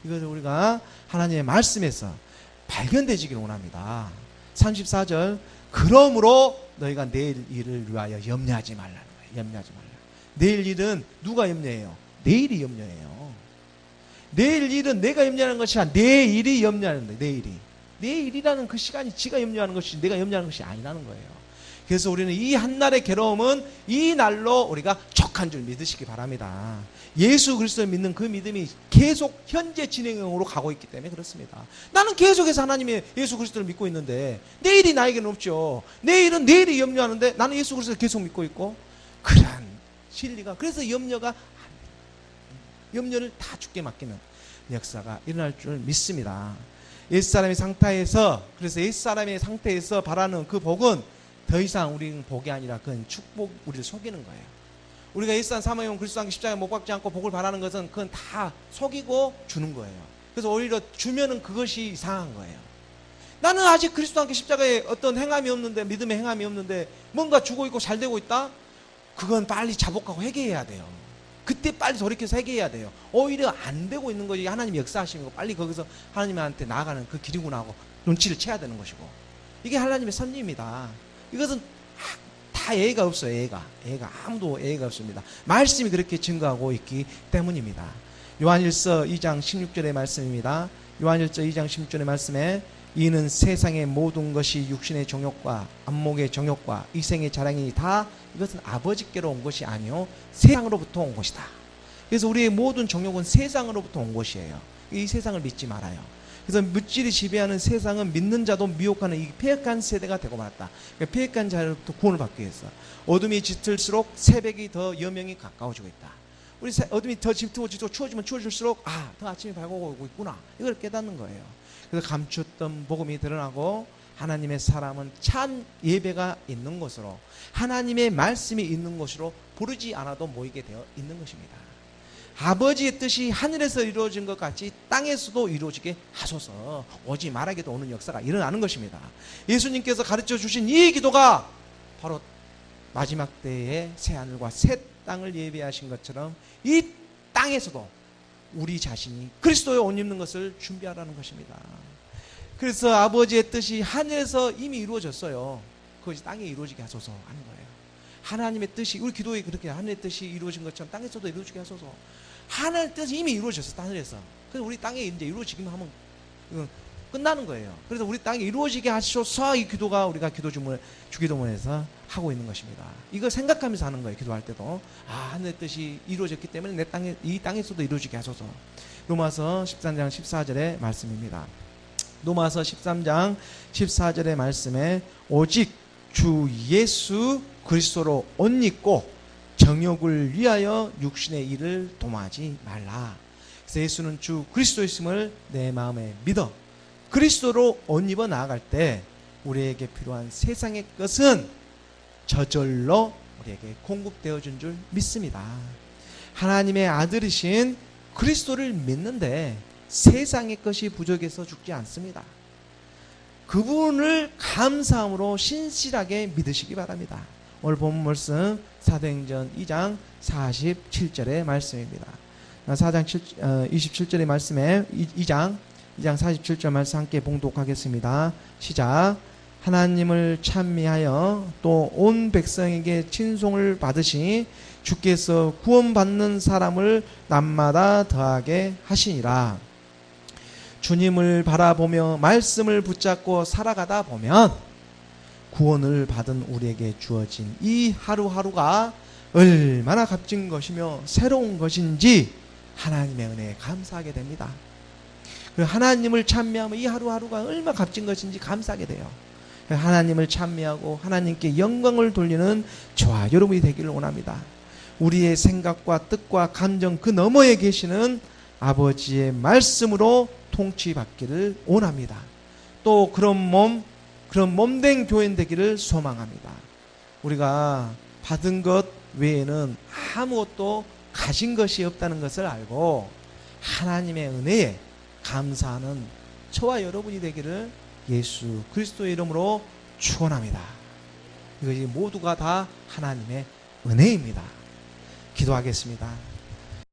이것을 우리가 하나님의 말씀에서 발견되지길 원합니다. 34절, 그러므로 너희가 내일 일을 위하여 염려하지 말라는 거예요. 염려하지 말라. 내일 일은 누가 염려해요? 내일이 염려해요. 내일 일은 내가 염려하는 것이 아니라 내일이 염려하는 거예요. 내일이. 내일이라는 그 시간이 지가 염려하는 것이 내가 염려하는 것이 아니라는 거예요. 그래서 우리는 이 한날의 괴로움은 이 날로 우리가 족한 줄 믿으시기 바랍니다. 예수 그리스도를 믿는 그 믿음이 계속 현재 진행형으로 가고 있기 때문에 그렇습니다. 나는 계속해서 하나님의 예수 그리스도를 믿고 있는데 내일이 나에게는 없죠. 내일은 내일이 염려하는데 나는 예수 그리스도를 계속 믿고 있고, 그러한 진리가, 그래서 염려를 다 죽게 맡기는 역사가 일어날 줄 믿습니다. 옛사람의 상태에서, 그래서 옛사람의 상태에서 바라는 그 복은 더 이상 우리는 복이 아니라 그건 축복, 우리를 속이는 거예요. 우리가 옛사람 사망용 그리스도 십자가에 못 박지 않고 복을 바라는 것은 그건 다 속이고 주는 거예요. 그래서 오히려 주면은 그것이 이상한 거예요. 나는 아직 그리스도 함께 십자가에 어떤 행함이 없는데, 믿음의 행함이 없는데 뭔가 주고 있고 잘 되고 있다? 그건 빨리 자복하고 회개해야 돼요. 그때 빨리 돌이켜서 회개해야 돼요. 오히려 안 되고 있는 것이 하나님이 역사하시는 거, 빨리 거기서 하나님한테 나아가는 그 길이구나 하고 눈치를 채야 되는 것이고, 이게 하나님의 섭리입니다. 이것은 다 예의가 없어요. 예의가 아무도 예의가 없습니다. 말씀이 그렇게 증거하고 있기 때문입니다. 요한일서 2장 16절의 말씀입니다. 요한일서 2장 16절의 말씀에 이는 세상의 모든 것이 육신의 정욕과 안목의 정욕과 이생의 자랑이 다 이것은 아버지께로 온 것이 아니요 세상으로부터 온 것이다. 그래서 우리의 모든 정욕은 세상으로부터 온 것이에요. 이 세상을 믿지 말아요. 그래서 물질이 지배하는 세상은 믿는 자도 미혹하는 이 패역한 세대가 되고 말았다. 그러니까 패역한 자로부터 구원을 받기 위해서 어둠이 짙을수록 새벽이 더 여명이 가까워지고 있다. 우리 어둠이 더 짙고 추워지면 추워질수록 더 아침이 밝아오고 있구나, 이걸 깨닫는 거예요. 그래서 감췄던 복음이 드러나고 하나님의 사람은 찬 예배가 있는 곳으로, 하나님의 말씀이 있는 곳으로 부르지 않아도 모이게 되어 있는 것입니다. 아버지의 뜻이 하늘에서 이루어진 것 같이 땅에서도 이루어지게 하소서, 오지 말아게도 오는 역사가 일어나는 것입니다. 예수님께서 가르쳐 주신 이 기도가 바로 마지막 때에 새 하늘과 새 땅을 예비하신 것처럼 이 땅에서도 우리 자신이 그리스도의 옷 입는 것을 준비하라는 것입니다. 그래서 아버지의 뜻이 하늘에서 이미 이루어졌어요. 그것이 땅에 이루어지게 하소서 하는 거예요. 하나님의 뜻이, 우리 기도에 그렇게 하늘의 뜻이 이루어진 것처럼 땅에서도 이루어지게 하소서. 하늘의 뜻이 이미 이루어졌어, 하늘에서. 그래서 우리 땅에 이제 이루어지기만 하면 끝나는 거예요. 그래서 우리 땅에 이루어지게 하소서, 이 기도가 우리가 주기도문에서 하고 있는 것입니다. 이걸 생각하면서 하는 거예요. 기도할 때도 하늘의 뜻이 이루어졌기 때문에 이 땅에서도 이루어지게 하소서. 로마서 13장 14절의 말씀입니다. 로마서 13장 14절의 말씀에 오직 주 예수 그리스도로 옷 입고 정욕을 위하여 육신의 일을 도모하지 말라. 그래서 예수는 주 그리스도이심을 내 마음에 믿어 그리스도로 옷 입어 나아갈 때 우리에게 필요한 세상의 것은 저절로 우리에게 공급되어준 줄 믿습니다. 하나님의 아들이신 그리스도를 믿는데 세상의 것이 부족해서 죽지 않습니다. 그분을 감사함으로 신실하게 믿으시기 바랍니다. 오늘 본 말씀 사도행전 2장 47절의 말씀입니다. 4장 27절의 말씀에 2장 47절 말씀 함께 봉독하겠습니다. 시작. 하나님을 찬미하여 또 온 백성에게 친송을 받으시니 주께서 구원받는 사람을 날마다 더하게 하시니라. 주님을 바라보며 말씀을 붙잡고 살아가다 보면 구원을 받은 우리에게 주어진 이 하루하루가 얼마나 값진 것이며 새로운 것인지 하나님의 은혜에 감사하게 됩니다. 하나님을 찬미하며 이 하루하루가 얼마나 값진 것인지 감사하게 돼요. 하나님을 찬미하고 하나님께 영광을 돌리는 저와 여러분이 되기를 원합니다. 우리의 생각과 뜻과 감정 그 너머에 계시는 아버지의 말씀으로 통치받기를 원합니다. 또 그런 몸된 교인 되기를 소망합니다. 우리가 받은 것 외에는 아무것도 가진 것이 없다는 것을 알고 하나님의 은혜에 감사하는 저와 여러분이 되기를 예수 그리스도의 이름으로 축원합니다. 이것이 모두가 다 하나님의 은혜입니다. 기도하겠습니다.